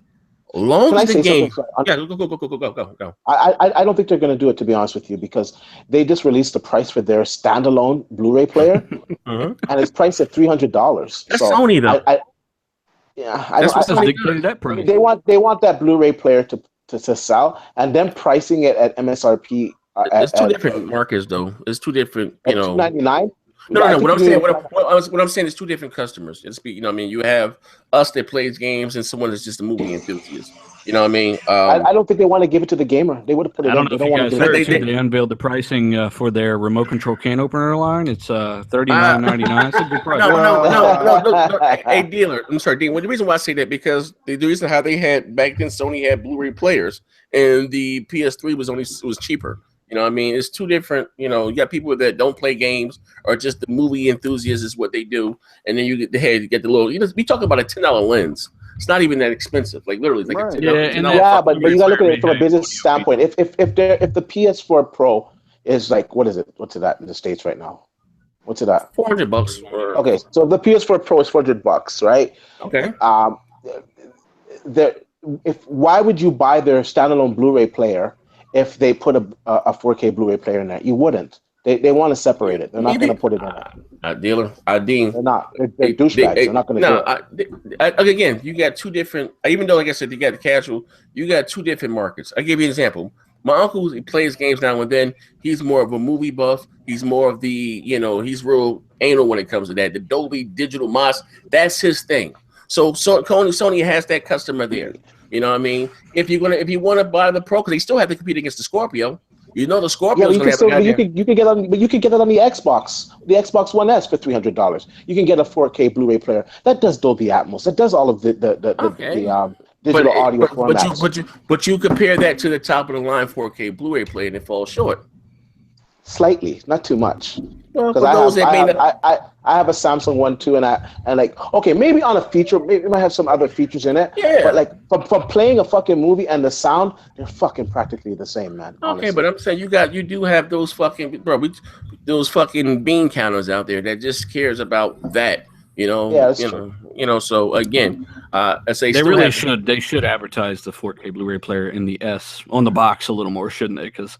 Long as the game, go. I don't think they're going to do it, to be honest with you, because they just released the price for their standalone Blu-ray player, and it's priced at $300. That's Sony, though. That's what's dictated that price. They want that Blu-ray player to sell, and then pricing it at MSRP. It's two different markets, though. It's two different, $299. No. What I'm saying is two different customers. It's, I mean, you have us that plays games and someone that's just a movie enthusiast. You know what I mean? I don't think they want to give it to the gamer. They would have put it. I don't know if you guys heard too. They unveiled the pricing for their remote control can opener line. It's $39.99. It's a good price. No. Hey, dealer. I'm sorry, Dean. Well, the reason why I say that, because the reason how they had back then, Sony had Blu-ray players, and the PS3 was cheaper. You know what I mean? It's two different, you got people that don't play games or just the movie enthusiasts is what they do. And then you get the little, we talk about a $10 lens. It's not even that expensive. Like literally, it's like a $10. But you gotta look at it from a business standpoint. If the PS4 Pro is like, what is it? What's it at in the States right now? What's it at? $400. Okay, so the PS4 Pro is $400, right? Okay. Why would you buy their standalone Blu-ray player if they put a 4K Blu-ray player in there? You wouldn't. They want to separate it. They're not going to put it in. Dealer, Dean. They're not. They're douchebags. They're not going to do it. Again, you got two different, even though, like I said, you got the casual, you got two different markets. I'll give you an example. My uncle, he plays games now and then. He's more of a movie buff. He's more of the, he's real anal when it comes to that. The Dolby Digital Moss, that's his thing. So Sony has that customer there. You know what I mean? If you want to buy the Pro, because they still have to compete against the Scorpio. The Scorpio. You can get on the Xbox One S for $300. You can get a 4K Blu-ray player that does Dolby Atmos. That does all of the digital audio formats. But you compare that to the top of the line 4K Blu-ray player, and it falls short. Slightly, not too much. Because I have a Samsung one too, and maybe on a feature, maybe it might have some other features in it. Yeah. But like from playing a fucking movie and the sound, they're fucking practically the same, man. Honestly. Okay, but I'm saying you do have those fucking those fucking bean counters out there that just cares about that. So again, I say they should advertise the 4K Blu-ray player in the S on the box a little more, shouldn't they? Because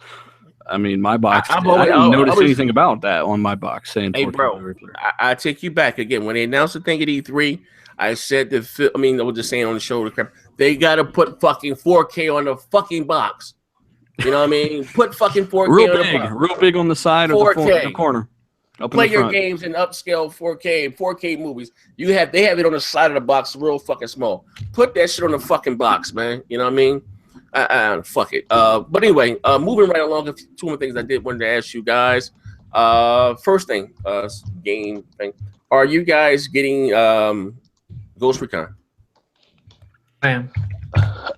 I mean, my box, I didn't notice anything about that on my box saying, hey, bro, I take you back again. When they announced the thing at E3, I said I was just saying on the show, they got to put fucking 4K on the fucking box. You know what I mean? Put fucking 4K real big on the side of the corner. Play your games in upscale 4K movies. They have it on the side of the box, real fucking small. Put that shit on the fucking box, man. You know what I mean? Fuck it. But anyway, moving right along, two more things I wanted to ask you guys. First thing, game thing. Are you guys getting Ghost Recon? I am.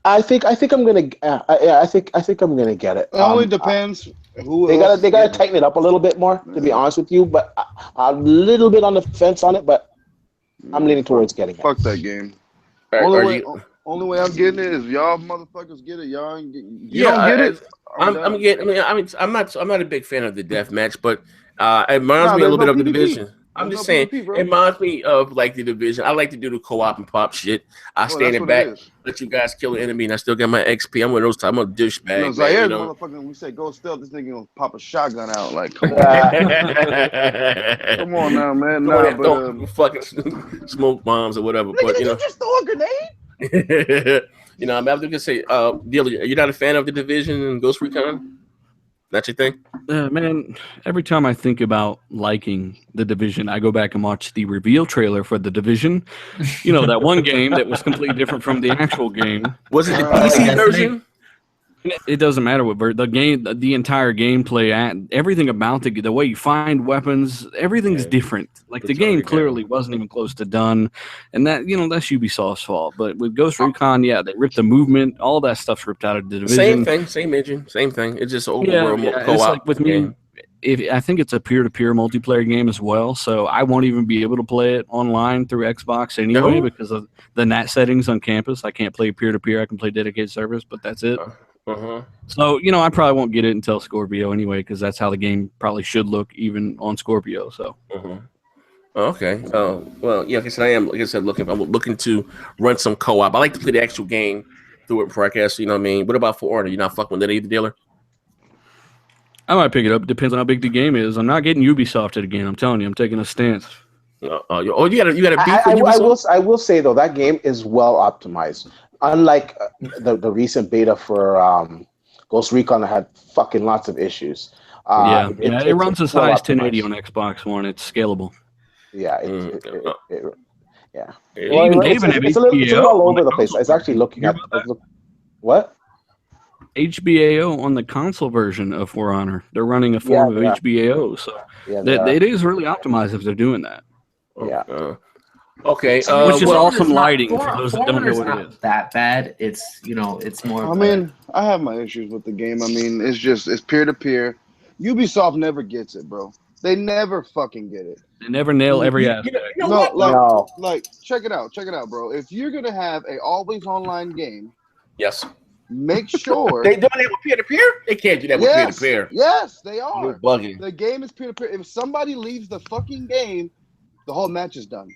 I think I'm gonna. I think I'm gonna get it. It only depends. They gotta tighten it up a little bit more, to be honest with you. But I'm a little bit on the fence on it. But I'm leaning towards getting it. Fuck that game. Only way I'm getting it is y'all motherfuckers get it. Y'all ain't get, you don't get it. I'm not a big fan of the deathmatch, but it reminds me a little bit of the Division. I'm just saying, it reminds me of like the Division. I like to do the co-op and pop shit. I stand in back, let you guys kill the enemy, and I still get my XP. I'm one of those times. I'm a douchebag. Motherfucker, we say go stealth. This nigga gonna pop a shotgun out. Like, come on, come on now, man. Don't fucking smoke bombs or whatever. But you just throw a grenade. I'm gonna say, Dealer, are you not a fan of the Division and Ghost Recon? That's your thing? Man, every time I think about liking the Division, I go back and watch the reveal trailer for the Division. That one game that was completely different from the actual game. Was it the PC version? It doesn't matter what the game, the entire gameplay, everything about the way you find weapons, everything's different. Like the game clearly wasn't even close to done, and that's Ubisoft's fault. But with Ghost Recon, they ripped the movement, all that stuff's ripped out of the Division. Same thing, same engine, same thing. It's just overworld co-op. It's like with me, I think it's a peer-to-peer multiplayer game as well, so I won't even be able to play it online through Xbox anyway because of the NAT settings on campus. I can't play peer-to-peer. I can play dedicated servers, but that's it. So, I probably won't get it until Scorpio anyway because that's how the game probably should look even on Scorpio. So. Okay. Well, yeah, like I said, I'm looking to run some co-op. I like to play the actual game through it before I guess, you know what I mean? What about For Honor? You're not fucking with that either, dealer? I might pick it up. Depends on how big the game is. I'm not getting Ubisoft it again. I'm telling you, I'm taking a stance. You got a beef with Ubisoft? I will say though that game is well optimized. Unlike the recent beta for Ghost Recon that had fucking lots of issues. It runs as high as 1080 on Xbox One. It's scalable. Yeah. It's a little all over the place. I was actually looking at what? HBAO on the console version of For Honor. They're running a form of HBAO, so it is really optimized if they're doing that. Yeah. Okay. Which is awesome lighting for those that don't know what it is. That bad. It's it's more. I mean, I have my issues with the game. I mean, it's peer to peer. Ubisoft never gets it, bro. They never fucking get it. They never nail every aspect. Like check it out, bro. If you're gonna have a always online game, yes. Make sure they doing it with peer-to-peer. They can't do that with peer-to-peer. Yes, they are. You're bugging. The game is peer-to-peer. If somebody leaves the fucking game, the whole match is done.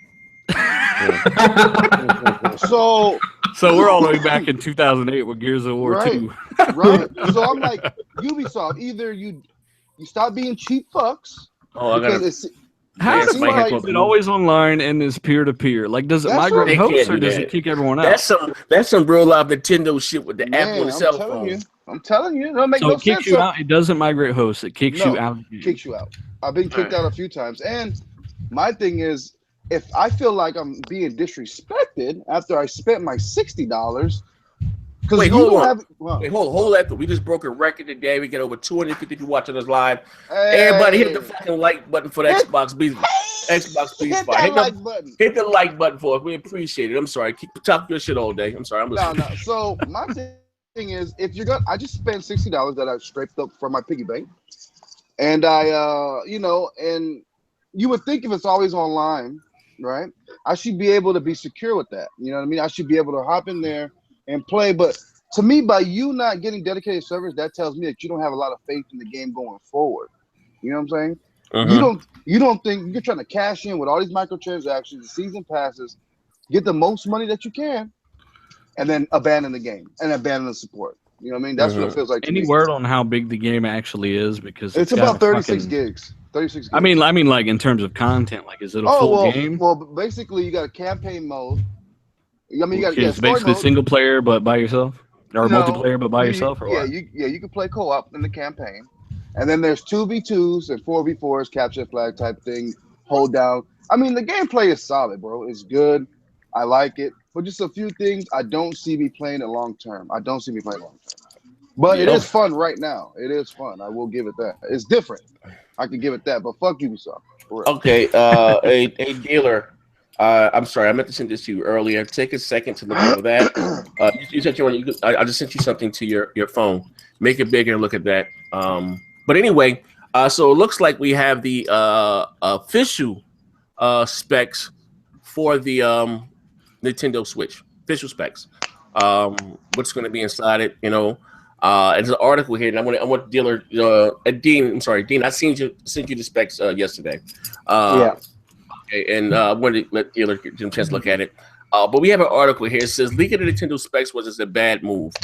So we're all the way back in 2008 with Gears of War 2. Right. So I'm like, Ubisoft, either you stop being cheap fucks. How is it always online and is peer-to-peer? Like, does it migrate hosts or does it kick everyone out? That's some real live Nintendo shit with the app on the cell phone. I'm telling you, it don't make so no it kicks sense. You out. It doesn't migrate hosts. It kicks you out. Kicks you out. I've been kicked out a few times. And my thing is, if I feel like I'm being disrespected after I spent my $60, Wait, hold that. We just broke a record today. We get over 250 people watching us live. Hey. Everybody hit the fucking like button for the Xbox Beast. Xbox Beast Spot. Hit the like button for us. We appreciate it. I'm sorry. Keep talking your shit all day. I'm sorry. I'm listening. No. So my thing is, if you're I just spent $60 that I scraped up from my piggy bank, and and you would think if it's always online, right? I should be able to be secure with that. You know what I mean? I should be able to hop in there and play, but to me, by you not getting dedicated servers, that tells me that you don't have a lot of faith in the game going forward. You know what I'm saying? You don't think you're trying to cash in with all these microtransactions, the season passes, get the most money that you can, and then abandon the game and abandon the support. You know what I mean? That's what it feels like. Any word on how big the game actually is? Because it's about 36 gigs. 36 gigs. I mean, like in terms of content, like is it a full game? Well, basically, you got a campaign mode. I mean, it's basically single player, but by yourself, or multiplayer, but by yourself, or what? You can play co-op in the campaign, and then there's 2v2s and 4v4s, capture flag type thing, hold down. I mean, the gameplay is solid, bro. It's good. I like it, but just a few things I don't see me playing it long term. But it is fun right now. It is fun. I will give it that. It's different. I can give it that. But fuck Ubisoft. Okay, a dealer. I'm sorry, I meant to send this to you earlier. Take a second to look over that. You said I just sent you something to your phone. Make it bigger and look at that. But anyway, so it looks like we have the official specs for the Nintendo Switch. Official specs. What's going to be inside it? There's an article here, and I want dealer Dean. I'm sorry, Dean. I sent you the specs yesterday. Okay, and I wanted to let dealer get a chance to look at it. But we have an article here. It says leaking the Nintendo specs was a bad move.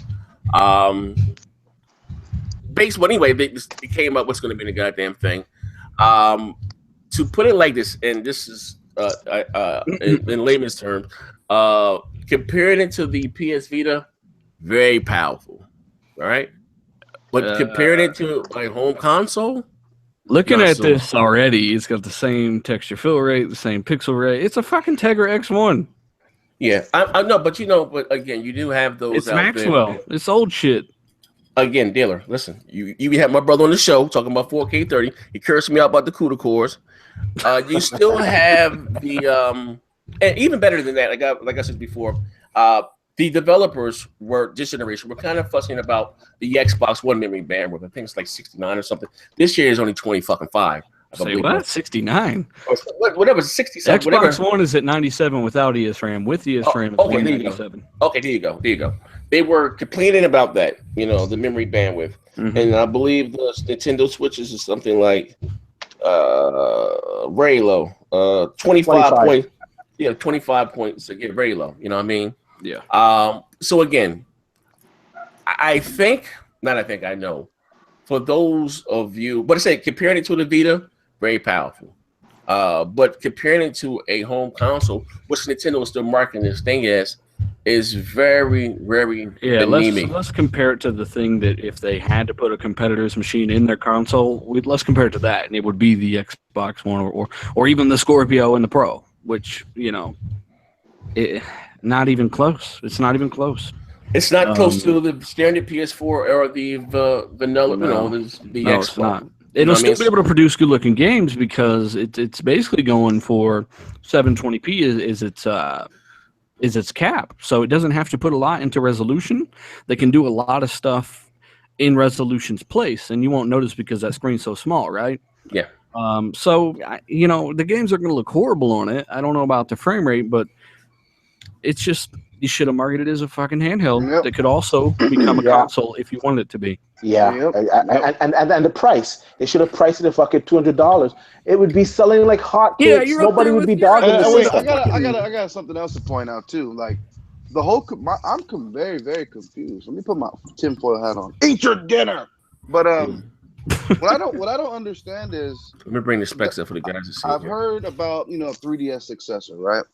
Anyway, they came up what's going to be the goddamn thing. To put it like this, and this is in layman's terms, comparing it to the PS Vita, very powerful. All right, but comparing it to a home console, looking at this already, it's got the same texture fill rate, the same pixel rate. It's a fucking Tegra X1. Yeah, I know, but but again, you do have those. It's Maxwell. It's old shit. Again, dealer, listen. You had my brother on the show talking about 4K 30. He cursed me out about the CUDA cores. You still have the and even better than that. Like I said before, the the developers this generation were kind of fussing about the Xbox One memory bandwidth. I think it's like 69 or something. This year is only 20.5. Say what? 69? Whatever, 67. Xbox whatever. One is at 97 without ESRAM. With ESRAM, it's Okay, there you go. 197. Okay, there you go. They were complaining about that, the memory bandwidth. Mm-hmm. And I believe the Nintendo Switches is something like very low. 25 points to get very low. You know what I mean? Yeah. So again, I know. For those of you, but I say comparing it to the Vita, very powerful. But comparing it to a home console, which Nintendo is still marketing this thing as, is very, very anemic. Let's compare it to the thing that if they had to put a competitor's machine in their console, let's compare it to that, and it would be the Xbox One or even the Scorpio and the Pro, which not even close. It's not even close. It's not close to the standard PS4 or the vanilla. No, the no, Xbox. it's not. It'll still be able to produce good-looking games because it's basically going for 720p is its cap. So it doesn't have to put a lot into resolution. They can do a lot of stuff in resolution's place, and you won't notice because that screen's so small, right? Yeah. So the games are going to look horrible on it. I don't know about the frame rate, but it's just you should have marketed it as a fucking handheld that could also become a console if you wanted it to be. Yeah, and the price. They should have priced it at fucking $200. It would be selling like hotcakes. Yeah, you're Nobody would be dogging the system. I got something else to point out too. Like the whole, I'm very, very confused. Let me put my tinfoil hat on. Eat your dinner. But what I don't understand is. Let me bring the specs up for the guys to see. I've heard about 3DS successor, right?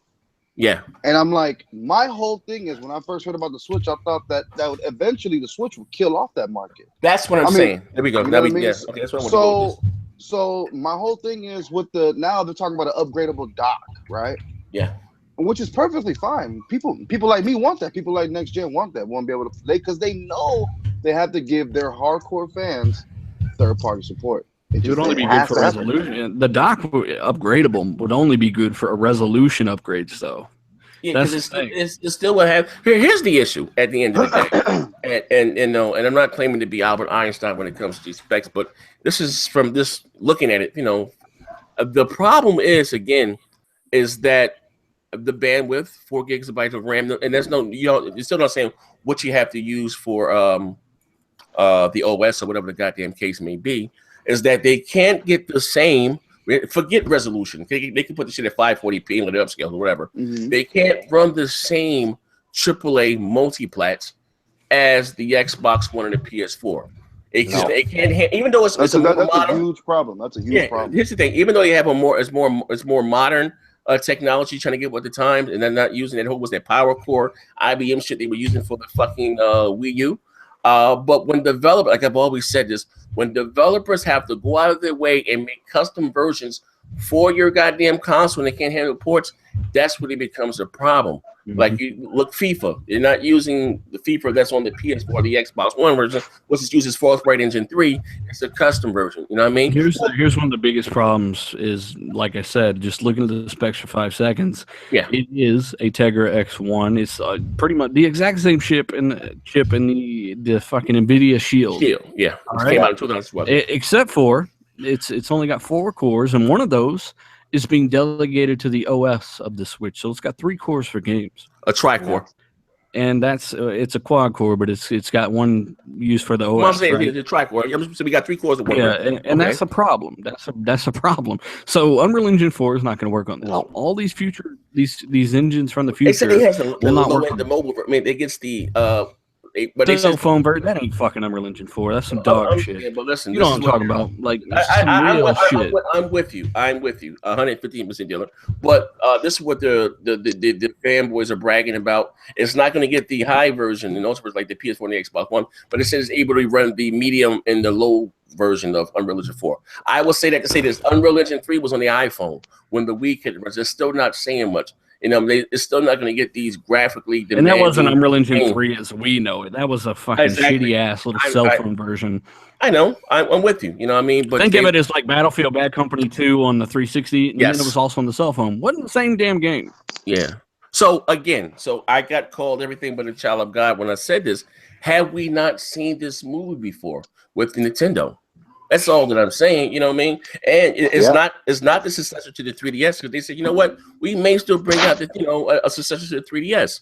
Yeah. And I'm like, my whole thing is when I first heard about the Switch, I thought that would eventually the Switch would kill off that market. That's what I'm saying. There we go. You know what I mean? Yeah. Okay, that's what I want to go. So my whole thing is now they're talking about an upgradable dock, right? Yeah. Which is perfectly fine. People like me want that. People like Next Gen want that. Want to be able to play because they know they have to give their hardcore fans third-party support. It would only be good for resolution. The dock upgradable would only be good for a resolution upgrades, though. Yeah, because it's still what have. Here's the issue at the end of the day, and I'm not claiming to be Albert Einstein when it comes to these specs, but this is from this looking at it. The problem is that the bandwidth, 4 gigabytes of RAM, and there's you're still not saying what you have to use for the OS or whatever the goddamn case may be. Is that they can't get the same, forget resolution. They can put the shit at 540p and let it upscale or whatever. Mm-hmm. They can't run the same AAA multiplats as the Xbox One and the PS4. It can't, even though it's a modern, a huge problem. That's a huge problem. Here's the thing: even though you have it's more modern technology, trying to get with the times, and they're not using that power core IBM shit they were using for the fucking Wii U. But when developers, like I've always said this, when developers have to go out of their way and make custom versions for your goddamn console and they can't handle ports, that's when it becomes a problem. Mm-hmm. Like you look FIFA, you're not using the FIFA that's on the PS4, the Xbox One version, which is uses Forza Engine 3. It's a custom version. You know what I mean? Here's one of the biggest problems is, like I said, just looking at the specs for 5 seconds. Yeah, it is a Tegra X1. It's pretty much the exact same chip in the fucking NVIDIA Shield. Yeah, it came out in 2012. Except for it's only got 4 cores, and one of those is being delegated to the OS of the Switch. So it's got 3 cores for games. A tri-core. And that's it's a quad core, but it's got one used for the OS. Well, I'm saying it's a tri-core. So we got 3 cores of one. Yeah, and that's a problem. That's a problem. So Unreal Engine 4 is not going to work on this. All these future these engines from the future. They said it has the mobile. I mean, it gets the the cell phone version, that ain't fucking Unreal Engine 4. That's some dog shit. Yeah, but listen, you know what I'm talking about. Like, some real shit. I'm with you. 115% dealer. But this is what the fanboys are bragging about. It's not going to get the high version, and those were like the PS4 and the Xbox One, but it says it's able to run the medium and the low version of Unreal Engine 4. I will say that to say this. Unreal Engine 3 was on the iPhone when the Wii hit. They're still not saying much. It's still not going to get these graphically demanding. And that wasn't Unreal Engine 3 as we know it. That was a fucking shitty-ass little cell phone version. I know. I'm with you. You know what I mean? But think of it as like Battlefield Bad Company 2 on the 360, and then it was also on the cell phone. Wasn't the same damn game. Yeah. So again, I got called everything but a child of God when I said this. Have we not seen this movie before with Nintendo? That's all that I'm saying. You know what I mean? And it's not the successor to the 3DS, because they said, you know what, we may still bring out the a successor to the 3DS.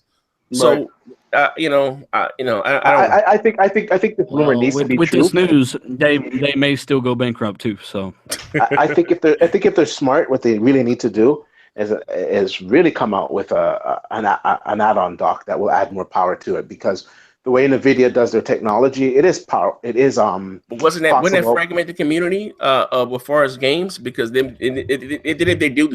So I don't. I think this rumor needs to be with true. This news, they may still go bankrupt too. So I think if they're smart, what they really need to do is really come out with an add-on dock that will add more power to it, because the way NVIDIA does their technology, it is power. It is But wouldn't that fragment the community as far as games? Because they do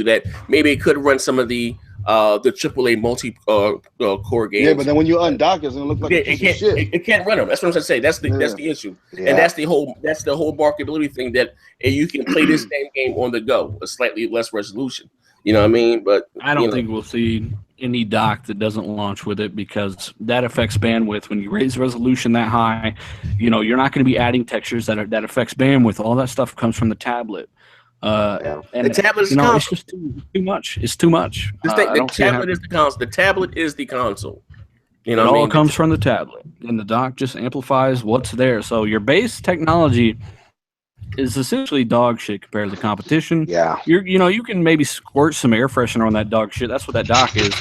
that. Maybe it could run some of the AAA multi core games. Yeah, but then when you undock, it's gonna look like a piece of shit. It can't run them. That's what I'm saying. That's the issue, and that's the whole marketability thing, that you can play this same game on the go, a slightly less resolution. You know what I mean? But I don't think we'll see any dock that doesn't launch with it, because that affects bandwidth. When you raise resolution that high, you're not going to be adding textures that affects bandwidth. All that stuff comes from the tablet. And the tablet is it's just too much. It's too much. The tablet is the console. The tablet is the console. It all comes from the tablet, and the dock just amplifies what's there. So your base technology is essentially dog shit compared to the competition. Yeah. You can maybe squirt some air freshener on that dog shit. That's what that dock is.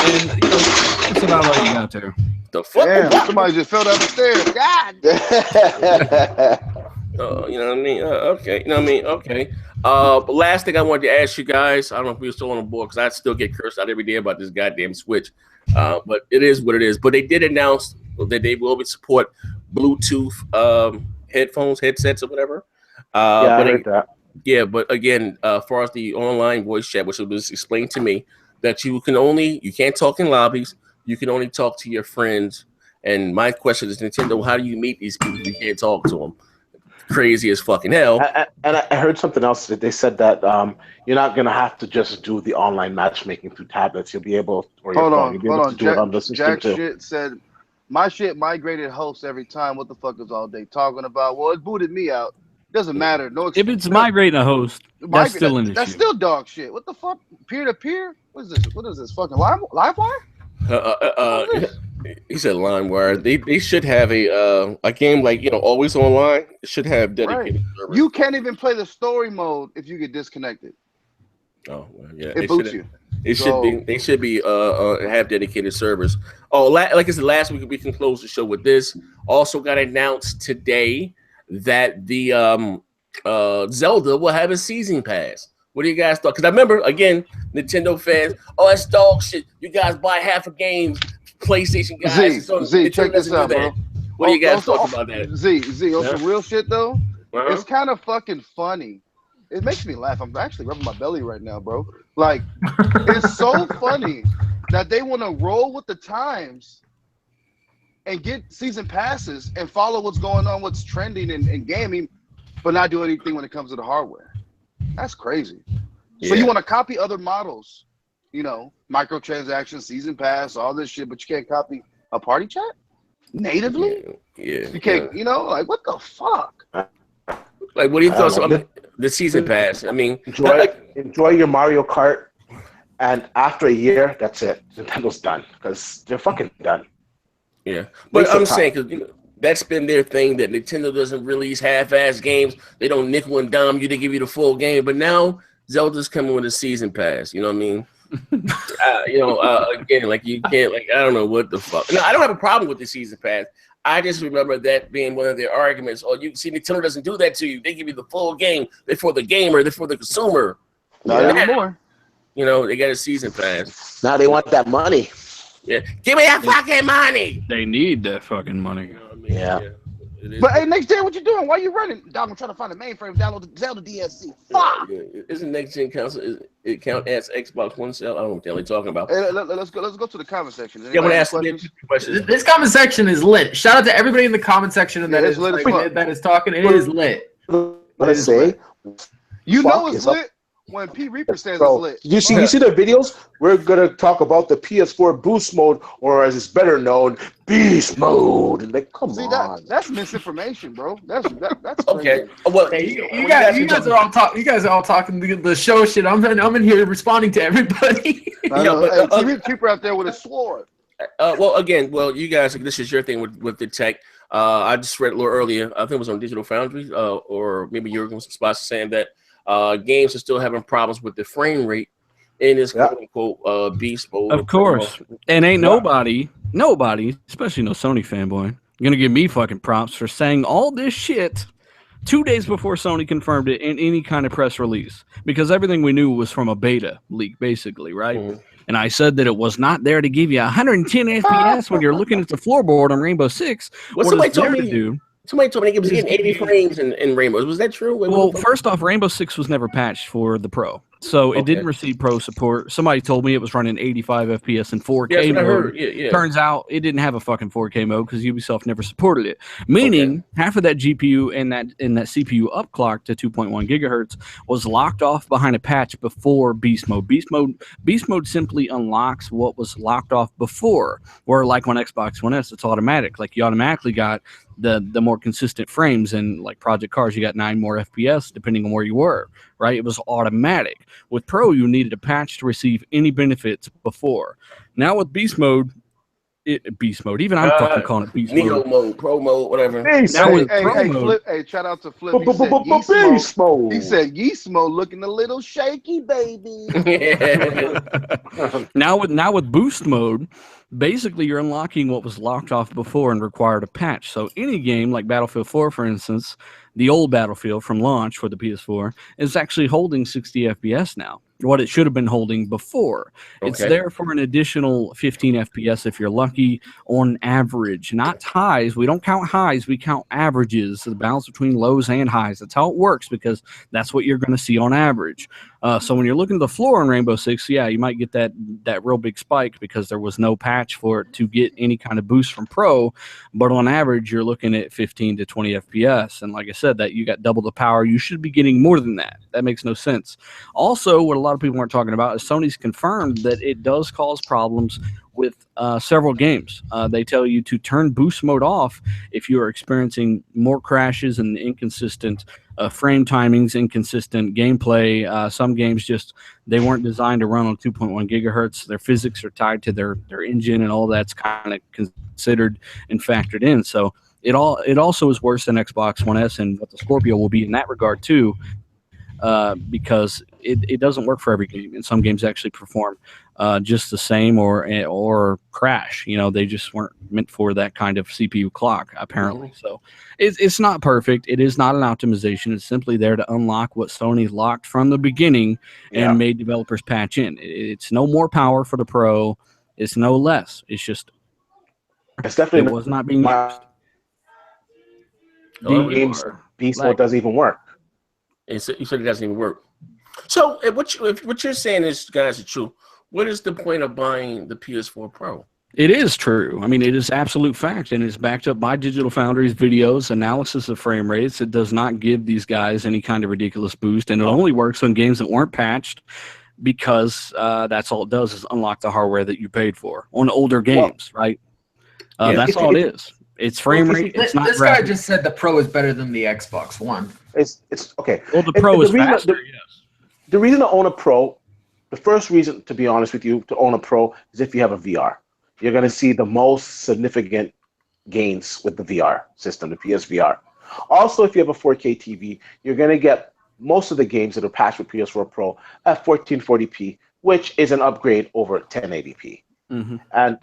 And that's about all you got there. The fuck? Damn, somebody just fell down the stairs. God. You know what I mean? Okay. You know what I mean? Okay. But last thing I wanted to ask you guys, I don't know if we were still on the board, because I still get cursed out every day about this goddamn Switch. But it is what it is. But they did announce that they will support Bluetooth headsets or whatever. I heard that. Yeah, but again, as far as the online voice chat, which was explained to me that you can't talk in lobbies, you can only talk to your friends. And my question is, Nintendo, how do you meet these people if you can't talk to them? Crazy as fucking hell. And I heard something else that they said that you're not gonna have to just do the online matchmaking through tablets. You'll be able, or your phone, you'll be able to do it on the system Jack too. shit said, my shit migrated hosts every time. What the fuck is all day talking about? Well, it booted me out. Doesn't matter. If it's migrating a host, that's still an issue. That's still dog shit. What the fuck? Peer to peer? What is this? What is this? Fucking LiveWire? He said LimeWire. They should have a game like Always Online. It should have dedicated servers. You can't even play the story mode if you get disconnected. Oh well, yeah. It boots you. They should be have dedicated servers. Oh, like I said last week, we can close the show with this. Also got announced today that the Zelda will have a season pass. What do you guys thought? Because I remember, again, Nintendo fans, that's dog shit. You guys buy half a game, PlayStation guys. Z, check this out, bro. What do you guys thought about that? Z, on some real shit, though, it's kind of fucking funny. It makes me laugh. I'm actually rubbing my belly right now, bro. Like, it's so funny that they want to roll with the times and get season passes and follow what's going on, what's trending in gaming, but not do anything when it comes to the hardware. That's crazy. Yeah. So you want to copy other models, microtransactions, season pass, all this shit, but you can't copy a party chat natively? Yeah. You can't, like, what the fuck? Like, what do you thought about the season pass? I mean, enjoy your Mario Kart, and after a year, that's it. Nintendo's done, because they're fucking done. Yeah, but I'm saying, because that's been their thing, that Nintendo doesn't release half-ass games. They don't nickel and dime you to give you the full game. But now Zelda's coming with a season pass. You know what I mean? Again, like you can't, like, I don't know what the fuck. No, I don't have a problem with the season pass. I just remember that being one of their arguments. Oh, you see, Nintendo doesn't do that to you. They give you the full game. They're for the gamer. They're for the consumer. Not anymore. They got a season pass. Now they want that money. Yeah, give me that fucking money. They need that fucking money. You know what I mean? Yeah. But hey, next gen, what you doing? Why you running? Dog, I'm trying to find the mainframe. Download the Zelda DSC. Fuck. Isn't next gen console? It count as Xbox One sale? I don't know what the hell they're talking about. Hey, let's go to the comment section. Yeah, I want to ask questions. This comment section is lit. Shout out to everybody in the comment section that is talking. It is lit. Let's say, you know it's lit when P Reaper says Bro, it's lit. you see the videos? We're gonna talk about the PS4 Boost Mode, or as it's better known, Beast Mode. Like, come on. That's misinformation, bro. That's Okay. crazy. Well, You guys are all talking. You guys are all talking the show shit. I'm in here responding to everybody. I know. Hey, P Reaper out there with a sword. You guys, this is your thing with the tech. I just read a little earlier. I think it was on Digital Foundry, or maybe you're going to spots saying that games are still having problems with the frame rate in this quote unquote beast mode. Of course, and ain't nobody, especially no Sony fanboy, gonna give me fucking props for saying all this shit 2 days before Sony confirmed it in any kind of press release, because everything we knew was from a beta leak, basically, right? Mm-hmm. And I said that it was not there to give you 110 FPS when you're looking at the floorboard on Rainbow Six. Somebody told me it was getting 80 frames in Rainbow. Was that true? Well, first off, Rainbow Six was never patched for the Pro. So it didn't receive Pro support. Somebody told me it was running 85 FPS in 4K mode. Turns out it didn't have a fucking 4K mode because Ubisoft never supported it. Meaning half of that GPU and that CPU upclock to 2.1 gigahertz was locked off behind a patch before Beast Mode. Beast Mode simply unlocks what was locked off before. Where like on Xbox One S, it's automatic. Like you automatically got the more consistent frames, and like Project Cars, you got 9 more FPS depending on where you were, right? It was automatic. With Pro, you needed a patch to receive any benefits before. Now with Beast Mode, even I'm fucking calling it Beast Neo mode, Pro mode, whatever. Now with Pro mode, Flip, shout out to Flip. Beast mode. He said Yeast mode looking a little shaky, baby. Now with Boost Mode, basically you're unlocking what was locked off before and required a patch. So any game like Battlefield 4, for instance, the old Battlefield from launch for the PS4 is actually holding 60 FPS now, what it should have been holding before. It's there for an additional 15 FPS if you're lucky on average, not highs. We don't count highs, we count averages, the balance between lows and highs. That's how it works, because that's what you're going to see on average. So when you're looking at the floor on Rainbow Six, you might get that real big spike because there was no patch for it to get any kind of boost from Pro. But on average, you're looking at 15 to 20 FPS. And like I said, that you got double the power. You should be getting more than that. That makes no sense. Also, what a lot of people aren't talking about is Sony's confirmed that it does cause problems with several games. They tell you to turn boost mode off if you are experiencing more crashes and inconsistent frame timings, inconsistent gameplay. Some games they weren't designed to run on 2.1 gigahertz. Their physics are tied to their engine, and all that's kind of considered and factored in. So it also is worse than Xbox One S, and what the Scorpio will be in that regard too, because it doesn't work for every game, and some games actually perform just the same or crash. They just weren't meant for that kind of CPU clock, apparently. So it's not perfect. It is not an optimization. It's simply there to unlock what Sony locked from the beginning and made developers patch in. It's no more power for the Pro. It's no less. It's just it was not being used. Beast Mode doesn't even work. You said it doesn't even work. So if what you're saying is, guys, is true, what is the point of buying the PS4 Pro? It is true. I mean, it is absolute fact, and it's backed up by Digital Foundry's videos, analysis of frame rates. It does not give these guys any kind of ridiculous boost, and it only works on games that weren't patched, because that's all it does is unlock the hardware that you paid for on older games, right? That's all it is. It's frame rate. It's not. This guy just said the Pro is better than the Xbox One. It's okay. Well, the Pro is faster. Yes. The reason to own a Pro, the first reason, to be honest with you, to own a Pro is if you have a VR. You're going to see the most significant gains with the VR system, the PSVR. Also, if you have a 4K TV, you're going to get most of the games that are patched with PS4 Pro at 1440p, which is an upgrade over 1080p. Mm-hmm. And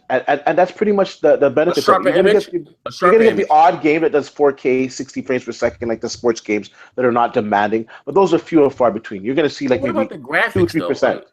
that's pretty much the benefit. You're going to get the odd game that does 4K 60 frames per second, like the sports games that are not demanding, but those are few and far between. You're going to see like maybe 2-3%.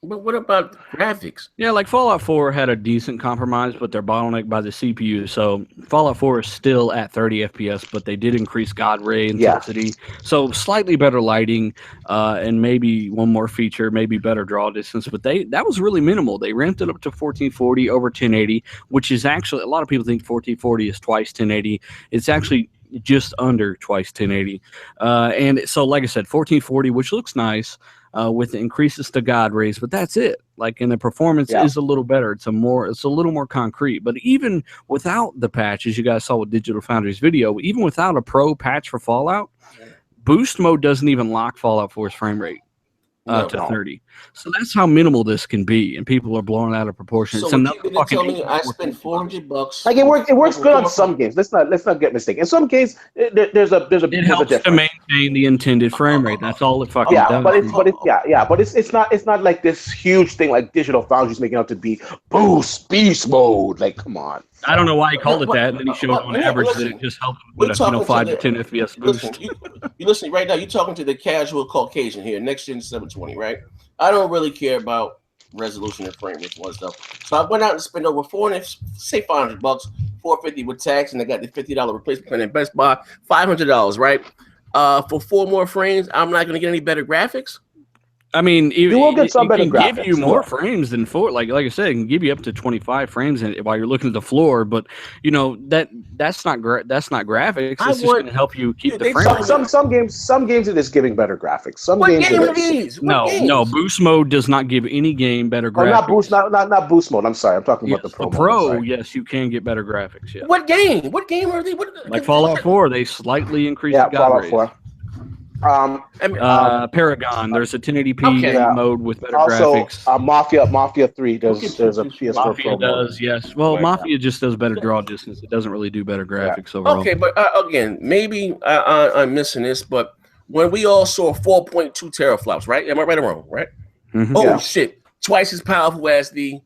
But what about graphics? Yeah, like Fallout 4 had a decent compromise, but they're bottlenecked by the CPU. So Fallout 4 is still at 30 FPS, but they did increase God ray intensity. Yeah. So slightly better lighting, and maybe one more feature, maybe better draw distance. But that was really minimal. They ramped it up to 1440 over 1080, which is actually, a lot of people think 1440 is twice 1080. It's actually just under twice 1080. And so, like I said, 1440, which looks nice with increases to God rays, but that's it. Like, and the performance is a little better. It's a little more concrete. But even without the patch, as you guys saw with Digital Foundry's video, even without a pro patch for Fallout, Boost Mode doesn't even lock Fallout 4's frame rate to 30. So that's how minimal this can be, and people are blowing out of proportion. So you tell me I spent $400. Like it works good on some games. Let's not get mistaken. In some games, there's a helps to maintain the intended frame rate. That's all it fucking does. But it's not like this huge thing like Digital Foundry's making out to be Beast Mode. Like, come on. I don't know why he called it that, and then he showed on average that it just helped with a 5 to 10 FPS boost. You listen right now. You're talking to the casual Caucasian here, next gen 720, right? I don't really care about resolution and frame rate and stuff. So I went out and spent over $500, $450 with tax, and I got the $50 replacement plan at Best Buy, $500, right? For 4 more frames, I'm not going to get any better graphics. I mean, you will get some better graphics. Give you more frames than 4. Like I said, it can give you up to 25 frames while you're looking at the floor. But that's not graphics. It's just going to help you keep the frame. Some games it is giving better graphics. What games are these? No. Boost Mode does not give any game better graphics. Not Boost Mode. I'm sorry. I'm talking about the Pro. The Pro, yes, you can get better graphics. Yeah. What game are they? Like Fallout 4, they slightly increased the God Fallout 4. Paragon, there's a 1080p mode with better graphics. Mafia 3 there's a PS4 Mafia Pro does, yes. Well, Mafia just does better draw distance. It doesn't really do better graphics overall. Okay, but again, maybe I'm missing this, but when we all saw 4.2 teraflops, right? Am I right or wrong? Right? Mm-hmm. Shit, twice as powerful as the.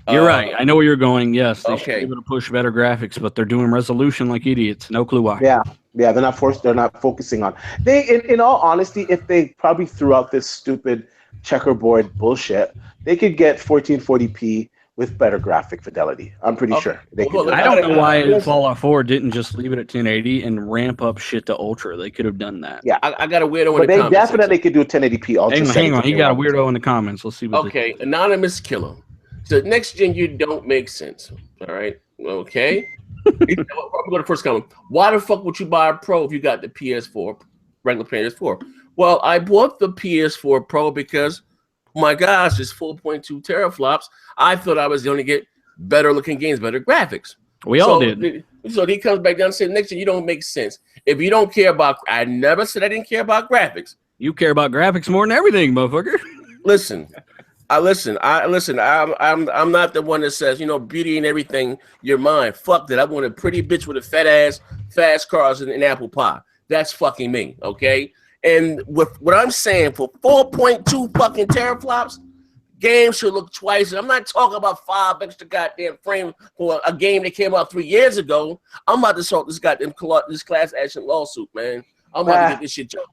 You're right. I know where you're going. Yes, they should be able to push better graphics, but they're doing resolution like idiots. No clue why. Yeah, they're not forced. They're not focusing on. In all honesty, if they probably threw out this stupid checkerboard bullshit, they could get 1440p with better graphic fidelity. I'm pretty sure they could. I don't know why Fallout 4 didn't just leave it at 1080 and ramp up shit to ultra. They could have done that. Yeah, I got a weirdo in the comments. But they definitely could do 1080p ultra. Hang on. He got a weirdo in the comments. Let's see what. Okay, Anonymous Killer. So next gen, you don't make sense. All right. Okay. I'm going to first comment. Why the fuck would you buy a Pro if you got the PS4, regular PS4? Well, I bought the PS4 Pro because, my gosh, it's 4.2 teraflops. I thought I was going to get better looking games, better graphics. We all did. So he comes back down and says, next gen, you don't make sense. If you don't care about, I never said I didn't care about graphics. You care about graphics more than everything, motherfucker. Listen. I'm not the one that says, beauty and everything, you're mine. Fuck that. I want a pretty bitch with a fat ass, fast cars, and an apple pie. That's fucking me, okay? And with what I'm saying, for 4.2 fucking teraflops, games should look twice. I'm not talking about 5 extra goddamn frames for a game that came out 3 years ago. I'm about to start this goddamn this class action lawsuit, man. I'm about to get this shit jumped.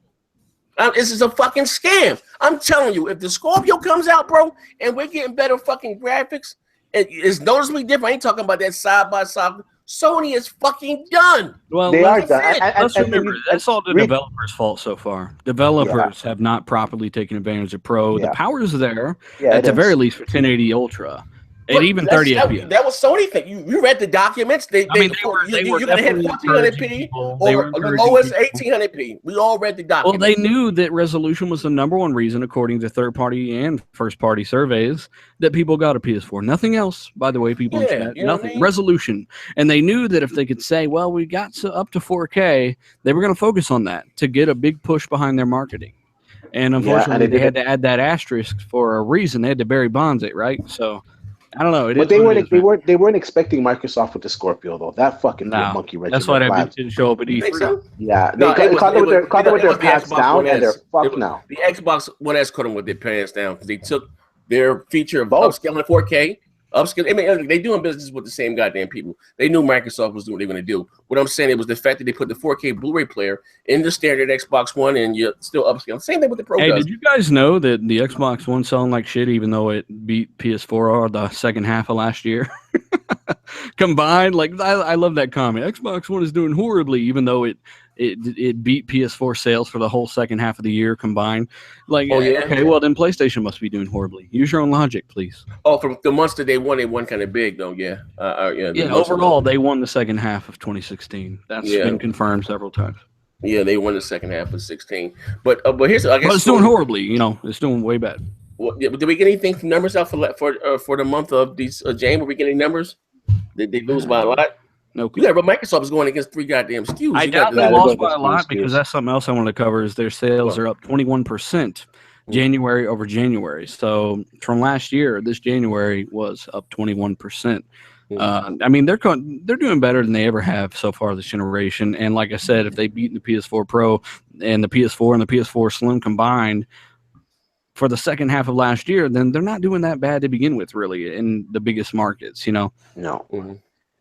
This is a fucking scam. I'm telling you, if the Scorpio comes out, bro, and we're getting better fucking graphics, it's noticeably different. I ain't talking about that side by side. Sony is fucking done. Well, they are done. Let's remember, that's all the developers' fault so far. Developers have not properly taken advantage of Pro. The power's there, at the very least, for 1080 Ultra. And even 30 FPS. That was Sony thing. You read the documents. They were you could have 1400p or the lowest 1800p. We all read the documents. Well, they knew that resolution was the #1 reason, according to third-party and first-party surveys, that people got a PS4. Nothing else, by the way, people in chat. Nothing. Resolution. And they knew that if they could say, well, we got up to 4K, they were going to focus on that to get a big push behind their marketing. And unfortunately, they had to add that asterisk for a reason. They had to bury bonds it, right? So I don't know. But they weren't expecting Microsoft with the Scorpio though. That fucking monkey wrench. That's why they didn't show up at E3. Yeah, they caught them with their pants down, and they're fucked now. The Xbox One S caught them with their pants down because they took their feature of upscaling 4K. Upscale. I mean, they doing business with the same goddamn people. They knew Microsoft was doing what they were going to do. What I'm saying, it was the fact that they put the 4K Blu-ray player in the standard Xbox One, and you're still upscaling. Same thing with the Pro. Hey, did you guys know that the Xbox One selling like shit, even though it beat PS4 the second half of last year? Combined, like I love that comment. Xbox One is doing horribly, even though it it beat PS4 sales for the whole second half of the year combined. Like, Oh, yeah? okay, well then PlayStation must be doing horribly. Use your own logic, please. Oh, from the months that they won kind of big though. Yeah. Yeah, overall they won the second half of 2016. That's been confirmed several times. Yeah, they won the second half of 16. But here's, I guess, but it's doing horribly. You know, it's doing way bad. Well, did we get anything from numbers out for the month of these January? Were we getting numbers? Did they lose by a lot? No. Yeah, but Microsoft is going against 3 goddamn SKUs. I doubt they lost by a lot because that's something else I want to cover. Is their sales are up 21% January over January. So from last year, this January was up 21%. I mean, they're doing better than they ever have so far this generation. And like I said, if they beat the PS4 Pro and the PS4 and the PS4 Slim combined for the second half of last year, then they're not doing that bad to begin with, really, in the biggest markets, you know? No.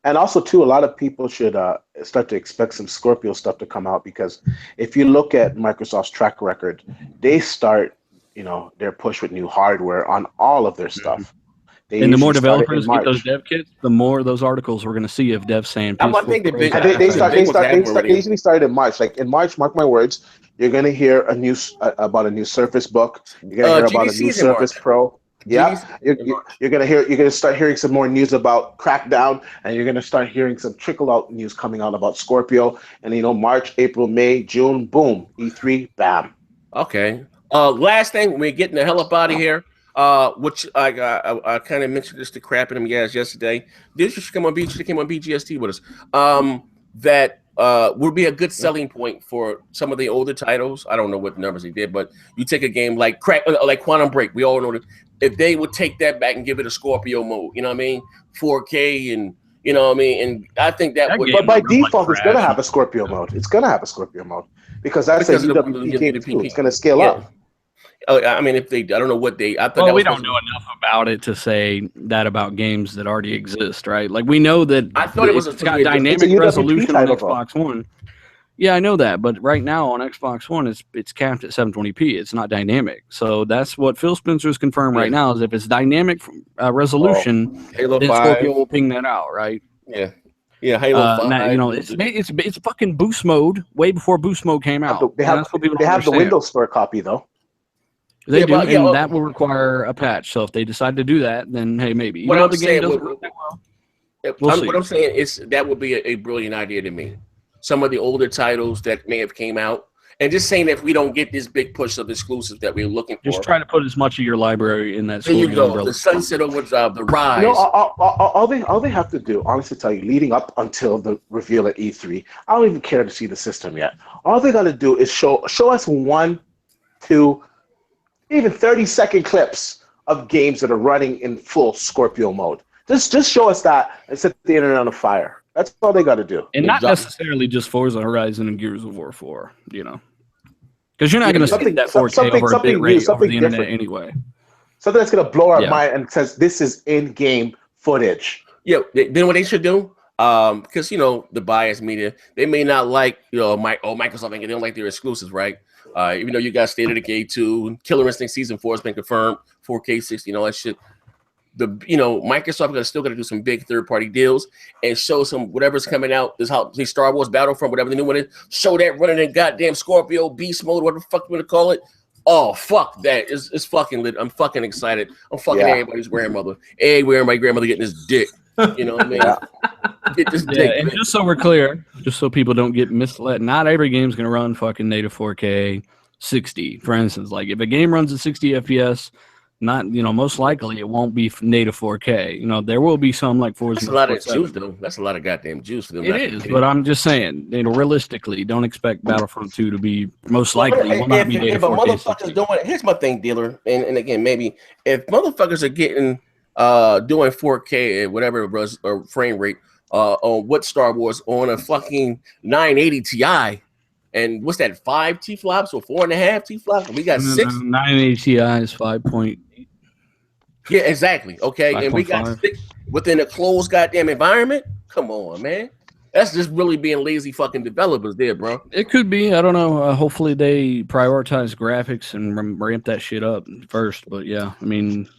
And also, too, a lot of people should start to expect some Scorpio stuff to come out, because if you look at Microsoft's track record, they start, their push with new hardware on all of their stuff. And the more developers get those dev kits, the more those articles we're going to see of devs saying. They usually start in March. Like in March, mark my words, you're going to hear about a new Surface Book. You're going to hear about a new Surface Pro. Yeah, you're gonna start hearing some more news about Crackdown, and you're gonna start hearing some trickle out news coming out about Scorpio. And March, April, May, June, boom, E3, bam. Okay. Last thing, we're getting the hell up out of here. Which I kind of mentioned this to Crap and them guys yesterday. This should come on BGST with us. That would be a good selling point for some of the older titles. I don't know what numbers they did, but you take a game like Quantum Break. We all know that if they would take that back and give it a Scorpio mode, 4K, and and I think that would. But by default, it's gonna have a Scorpio mode. It's gonna have a Scorpio mode because that's a UWP game too. It's gonna scale up. I mean, if they, I don't know what they. I thought we don't know enough about it to say that about games that already exist, right? Like we know that I thought it's got dynamic resolution on Xbox One. Yeah, I know that, but right now on Xbox One, it's capped at 720p. It's not dynamic, so that's what Phil Spencer's confirmed right now. Is if it's dynamic resolution, Halo then 5. Scorpio will ping that out, right? Yeah, Halo 5. Now, it's fucking Boost Mode way before Boost Mode came out. They have the Windows Store copy though. They do, and that will require a patch. So if they decide to do that, then hey, maybe. What I'm saying is that would be a brilliant idea to me. Some of the older titles that may have came out, and just saying that if we don't get this big push of exclusives that we're looking for, just try to put as much of your library in that. There you go. Umbrella. The Sunset Overdrive, the Rise. All they have to do, honestly, tell you, leading up until the reveal at E3, I don't even care to see the system yet. All they got to do is show us 1, 2. Even 30-second clips of games that are running in full Scorpio mode. Just show us that and set the internet on fire. That's all they got to do. And not necessarily just Forza Horizon and Gears of War 4, because you're not going to see that 4K over a bit rate over the internet anyway. Something that's going to blow our mind and says this is in-game footage. Yeah, then what they should do, because the biased media, they may not like Microsoft, they don't like their exclusives, right? Even though you got State of Decay 2, Killer Instinct Season 4 has been confirmed, 4K 60, all that shit. Microsoft still got to do some big third-party deals and show some whatever's coming out. This Star Wars Battlefront, whatever the new one is. Show that running in goddamn Scorpio Beast Mode, whatever the fuck you want to call it. Oh fuck that! It's fucking lit. I'm fucking excited. I'm fucking everybody's grandmother. Everywhere my grandmother getting this dick. You know what I mean? Get this dick. And just so we're clear, just so people don't get misled, not every game's gonna run fucking native 4K 60. For instance, like if a game runs at 60 FPS, not most likely it won't be native 4K. There will be some like Forza. That's a lot of juice, though. That's a lot of goddamn juice for them. It is, but I'm just saying, realistically, don't expect Battlefront 2 to be most likely will not be native 4K 60. Here's my thing, dealer, and again, maybe if motherfuckers are getting doing 4K at whatever it was or frame rate on what Star Wars on a fucking 980 Ti. And what's that? 5 T-flops or 4.5 T-flops? We got 6. 980 Ti is 5.8. Yeah, exactly. Okay, 5. And we got 6 within a closed goddamn environment. Come on, man. That's just really being lazy fucking developers there, bro. It could be. I don't know. Hopefully they prioritize graphics and ramp that shit up first. But yeah, I mean,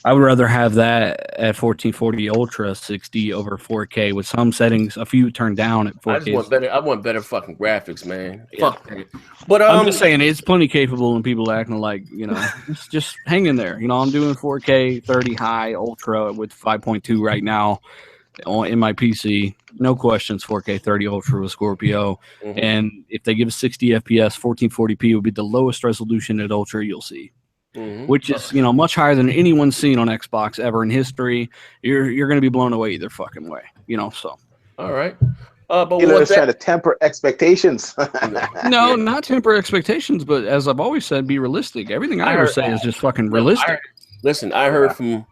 I would rather have that at 1440 Ultra 60 over 4K with some settings, a few turned down at 4K. I just want better. I want better fucking graphics, man. Yeah. Fuck that. But I'm just saying it's plenty capable, and people acting like just hang in there. I'm doing 4K 30 high Ultra with 5.2 right now in my PC. No questions. 4K 30 Ultra with Scorpio, and if they give us 60 FPS, 1440p would be the lowest resolution at Ultra you'll see. Which is much higher than anyone's seen on Xbox ever in history. You're going to be blown away either fucking way, so. All right. But Taylor's trying to temper expectations. No, not temper expectations, but as I've always said, be realistic. Everything I ever say is just fucking realistic. I heard from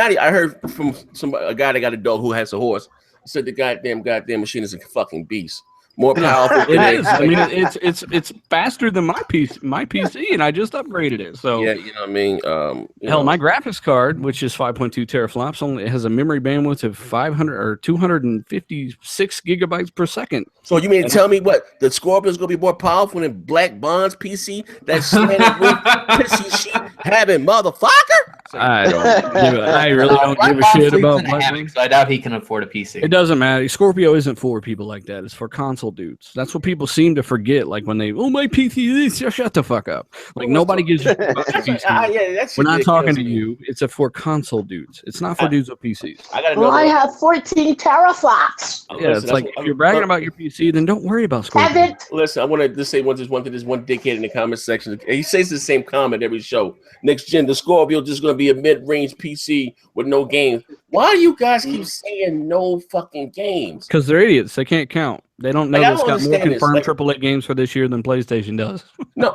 a guy that got a dog who has a horse. He said the goddamn machine is a fucking beast. More powerful. It is. I mean, it's faster than my PC, and I just upgraded it. So yeah, you know what I mean. My graphics card, which is 5.2 teraflops, only has a memory bandwidth of 500 or 256 gigabytes per second. So you mean to tell me what the Scorpio is going to be more powerful than Black Bond's PC? That slanted roof pissy sheet having motherfucker. I really don't give a shit about Black. So I doubt he can afford a PC. It doesn't matter. Scorpio isn't for people like that. It's for console dudes. That's what people seem to forget. Like when they, my PC, shut the fuck up. Like nobody gives you about your PC. We're not talking to you. It's for console dudes. It's not for dudes with PCs. I have 14 teraflops. Yeah, it's like if you're bragging about your PC, then don't worry about Scorpio. Listen, I want to just say one dickhead in the comment section. He says the same comment every show. Next gen, the Scorpio just going to be a mid-range PC with no games. Why do you guys keep saying no fucking games? Because they're idiots. They can't count. They don't know it's got more confirmed AAA games for this year than PlayStation does. No,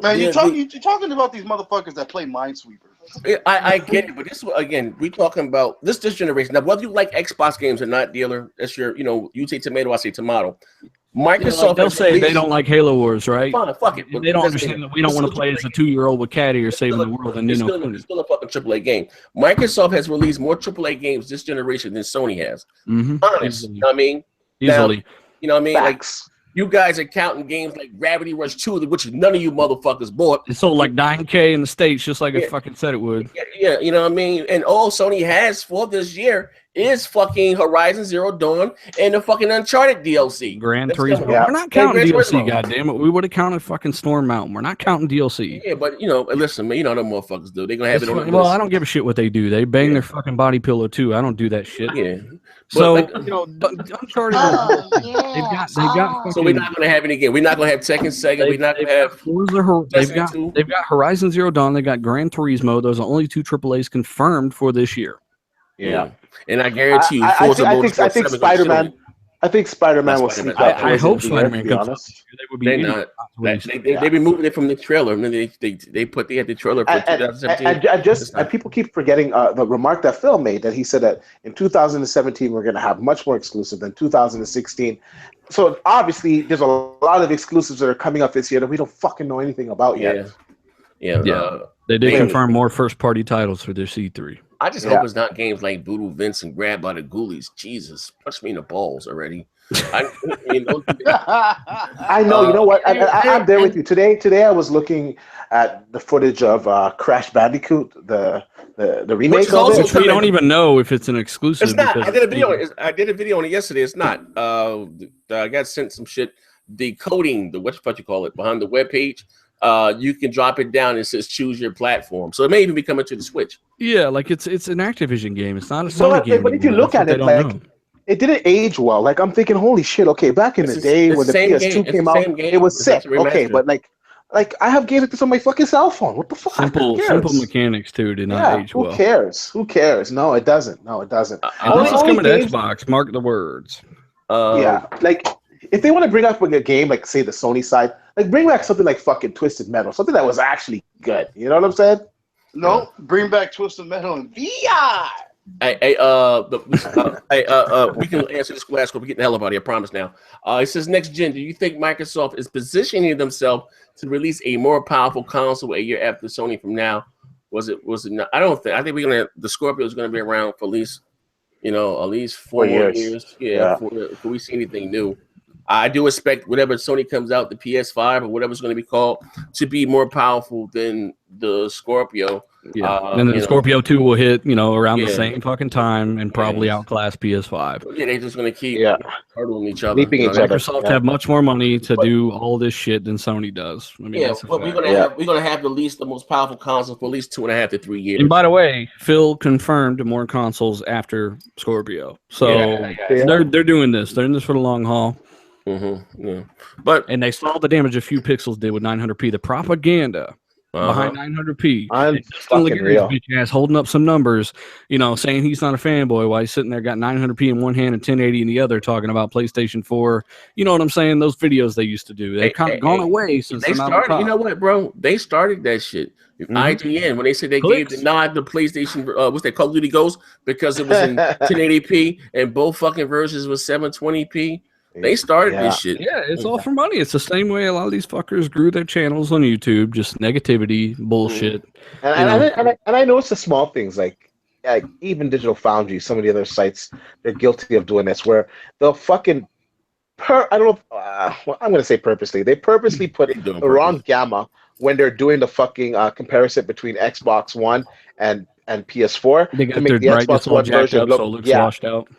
man, you're talking about these motherfuckers that play Minesweeper. I get it, but this again, we talking about this generation. Now, whether you like Xbox games or not, dealer, that's your, you say tomato, I say tomato. Microsoft, they'll say they don't like Halo Wars, right? Fine, fuck it. They don't understand that we don't want to play as a 2-year-old with Caddy or saving the world. And it's still a fucking AAA game. Microsoft has released more AAA games this generation than Sony has. Honest, you know what I mean? Easily. Now, you know what I mean? Facts. Like, you guys are counting games like Gravity Rush 2, which none of you motherfuckers bought. It sold like 9K in the States, just like it fucking said it would. Yeah, you know what I mean? And all Sony has for this year is fucking Horizon Zero Dawn and the fucking Uncharted DLC. Gran Turismo. We're not counting DLC, goddammit. We would have counted fucking Storm Mountain. We're not counting DLC. Yeah, but listen, man, them motherfuckers do. They're gonna have it on the Well, I don't give a shit what they do. They bang their fucking body pillow too. I don't do that shit. Yeah. So Uncharted. They've got. So we're not gonna have any game. We're not gonna have Tekken Sega. We're not gonna have Forza. They've got Horizon Zero Dawn. They got Gran Turismo. Those are only 2 AAAs confirmed for this year. Yeah. And I guarantee you, I think Spider-Man. I think Spider-Man will sneak up. I hope Spider-Man comes out. They're not. They removed it from the trailer, and then they had the trailer for 2017. And people keep forgetting the remark that Phil made, that he said that in 2017 we're going to have much more exclusive than 2016. So obviously there's a lot of exclusives that are coming up this year that we don't fucking know anything about yet. Yeah. They did confirm more first-party titles for their C3. I just hope it's not games like Voodoo Vince and Grab by the Ghoulies. Jesus, punch me in the balls already. I know. You know what? I'm there with you. Today I was looking at the footage of Crash Bandicoot, the remake of it. We don't even know if it's an exclusive. It's not. I did a video on it yesterday. It's not. I got sent some shit decoding what you call it behind the webpage. You can drop it down and it says choose your platform. So it may even be coming to the Switch. Yeah, like it's an Activision game. It's not a Sony game. But if you look at it, like it didn't age well. Like I'm thinking, holy shit, okay, back in the day when the PS2 came out, it was sick. Okay, but like I have games like this on my fucking cell phone. What the fuck? Simple mechanics too did not age well. Who cares? No, it doesn't. This is coming to Xbox. Mark the words. Like if they want to bring up a game like say the Sony side, like bring back something like fucking Twisted Metal, something that was actually good. You know what I'm saying? No, bring back Twisted Metal in VR. We can answer this last one. We get the hell up out of here, I promise now. It says, next gen, do you think Microsoft is positioning themselves to release a more powerful console a year after Sony from now? Was it not? I don't think. I think the Scorpio is gonna be around for at least 4 years. Yeah. Before we see anything new. I do expect whatever Sony comes out, the PS5 or whatever it's going to be called, to be more powerful than the Scorpio. Yeah, and then Scorpio 2 will hit, around the Yeah. same fucking time and probably outclass PS5. Yeah, they're just gonna keep hurdling each other. Leaping each other. Microsoft have much more money to do all this shit than Sony does. I mean, that's a but fact. we're gonna have the most powerful console for at least 2.5 to 3 years. And by the way, Phil confirmed more consoles after Scorpio, so they're doing this. They're in this for the long haul. Yeah, and they saw the damage a few pixels did with 900p. The propaganda behind 900p. I'm fucking real. Bitch ass holding up some numbers, saying he's not a fanboy while he's sitting there got 900p in one hand and 1080 in the other, talking about PlayStation 4. You know what I'm saying? Those videos they used to do, they've kind of gone away since they started. You know what, bro? They started that shit. IGN, when they said they gave the nod to PlayStation, what's that, Call of Duty Ghost, because it was in 1080p and both fucking versions was 720p. They started this shit. Yeah, it's all for money. It's the same way a lot of these fuckers grew their channels on YouTube, just negativity, bullshit. And I know it's the small things, like even Digital Foundry, some of the other sites, they're guilty of doing this, where they'll fucking, I don't know, well, I'm going to say purposely. They purposely put the wrong gamma when they're doing the fucking comparison between Xbox One and PS4. They got to make the Xbox One version look, so it looks washed out.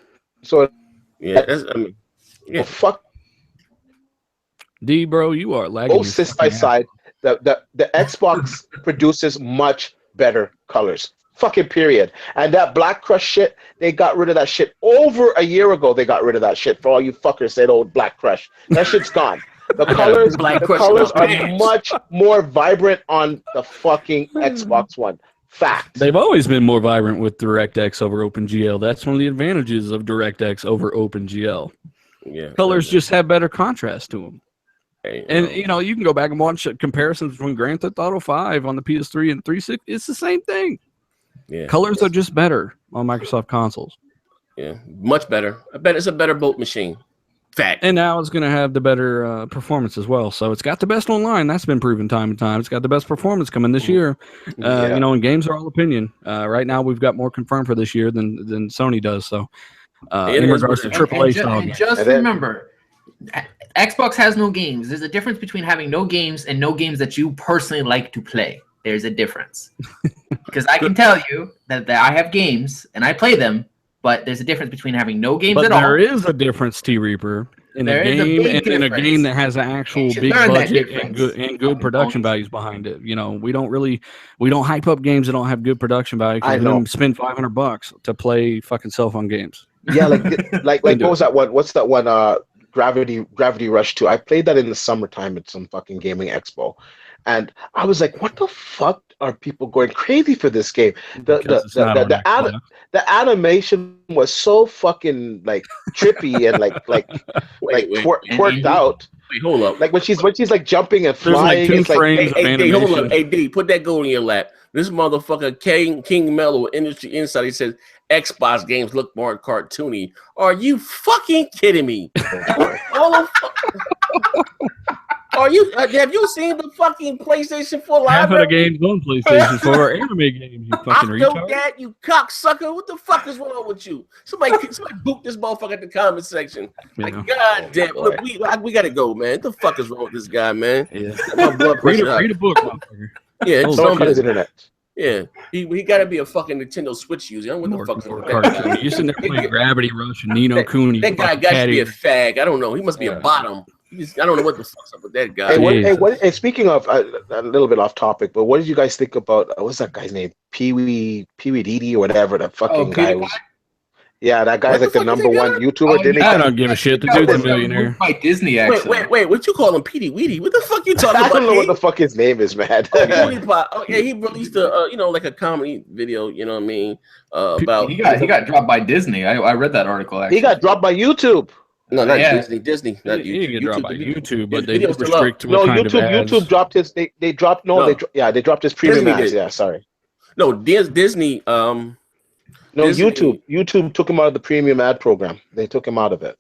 So, yeah. Fuck. D, bro, you are lagging. Both side, the Xbox produces much better colors. Fucking period. And that Black Crush shit, they got rid of that shit over a year ago. They got rid of that shit. For all you fuckers said, "Oh, Black Crush," that shit's gone. The colors, are much more vibrant on the fucking Xbox One. Fact. They've always been more vibrant with DirectX over OpenGL. That's one of the advantages of DirectX over OpenGL. Yeah, colors just have better contrast to them. And you can go back and watch comparisons between Grand Theft Auto 5 on the PS3 and 360. It's the same thing. Yeah, colors are just better on Microsoft consoles. Yeah, much better. I bet it's a better boat machine. Fact. And now it's going to have the better performance as well. So it's got the best online. That's been proven time and time. It's got the best performance coming this year. And games are all opinion. Right now, we've got more confirmed for this year than Sony does. So in regards to AAA, and just remember, Xbox has no games. There's a difference between having no games and no games that you personally like to play. There's a difference. Because I can tell you that I have games and I play them. But there's a difference between having no games at all. There is a difference, T Reaper, in a game and in a game that has an actual big budget and good production values behind it. We don't hype up games that don't have good production value. I don't spend $500 to play fucking cell phone games. Yeah, like what was that one? What's that one? Gravity Rush 2. I played that in the summertime at some fucking gaming expo, and I was like, what the fuck are people going crazy for this game? The animation was so fucking like trippy and twerked out. Wait, hold up. Like when she's like jumping and flying. There's like 2 frames of animation. Hold up. Hey D, put that gold in your lap. This motherfucker King Mello, Industry Insight, he says Xbox games look more cartoony. Are you fucking kidding me? Have you seen the fucking PlayStation 4 live? Half of the games on PlayStation 4 are anime games, you fucking retard. That, you cocksucker. What the fuck is wrong with you? Somebody boot this motherfucker in the comment section. Like, God damn. Look, we got to go, man. What the fuck is wrong with this guy, man? Yeah. Read a book, motherfucker. Yeah, don't cut his internet. Yeah, he got to be a fucking Nintendo Switch user. I don't know what the fuck is wrong with that. You're sitting there playing Gravity Rush and Nino Kuni. That guy got to be a fag. I don't know. He must be a bottom. I don't know what the fuck's up with that guy. Hey, speaking of a little bit off topic, but what did you guys think about what's that guy's name? Pee Wee Didi or whatever that fucking guy was. Yeah, that guy's like the number one YouTuber. I don't give a shit. The dude's a millionaire. By Disney, actually. Wait, what you call him, Petey Weedy? What the fuck you talking about? I don't know what the fuck his name is, man. Yeah, he released like a comedy video. You know what I mean? About he got dropped by Disney. I read that article. Actually, he got dropped by YouTube. No, not Disney. Disney, not YouTube. He didn't get dropped by YouTube, but they videos restrict what kind of ads. YouTube dropped his. They dropped his premium ads. Yeah, sorry. No, Disney. No, Disney. YouTube took him out of the premium ad program. They took him out of it.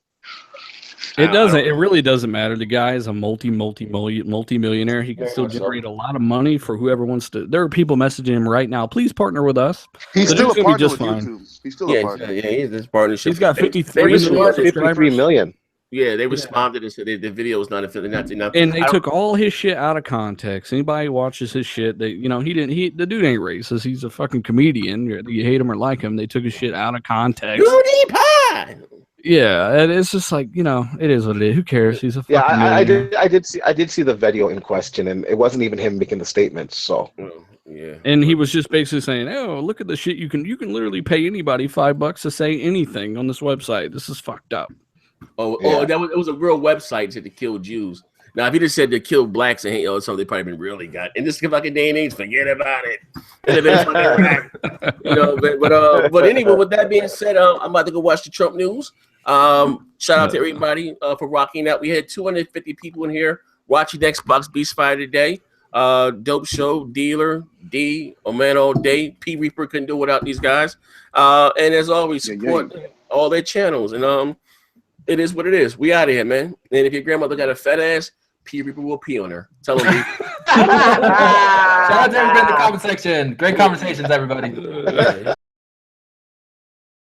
It doesn't. It really doesn't matter. The guy is a multi-millionaire. He can still generate a lot of money for whoever wants to. There are people messaging him right now. Please partner with us. He's still a partner with YouTube. He's still a partner. Yeah, he's this partnership. He's got 53 million. Yeah, they responded and said the video is not enough. And they took all his shit out of context. Anybody who watches his shit, the dude ain't racist. He's a fucking comedian. You hate him or like him. They took his shit out of context. PewDiePie! Yeah, and it's just like, it is what it is. Who cares? He's a fucking I did see the video in question, and it wasn't even him making the statements. So yeah, and he was just basically saying, "Oh, look at the shit you can literally pay anybody $5 to say anything on this website. This is fucked up." It was a real website to kill Jews. Now, if he just said to kill blacks and hate or something, they probably been really got. In this fucking day and age, forget about it. But anyway, with that being said, I'm about to go watch the Trump news. Shout out to everybody for rocking out. We had 250 people in here watching Xbox Beast Fighter today. Dope show, Dealer, D, a man all day. P Reaper couldn't do without these guys. And as always, support all their channels. And it is what it is. We out of here, man. And if your grandmother got a fat ass, P Reaper will pee on her. Tell them. Shout out to everybody in the comment section. Great conversations, everybody.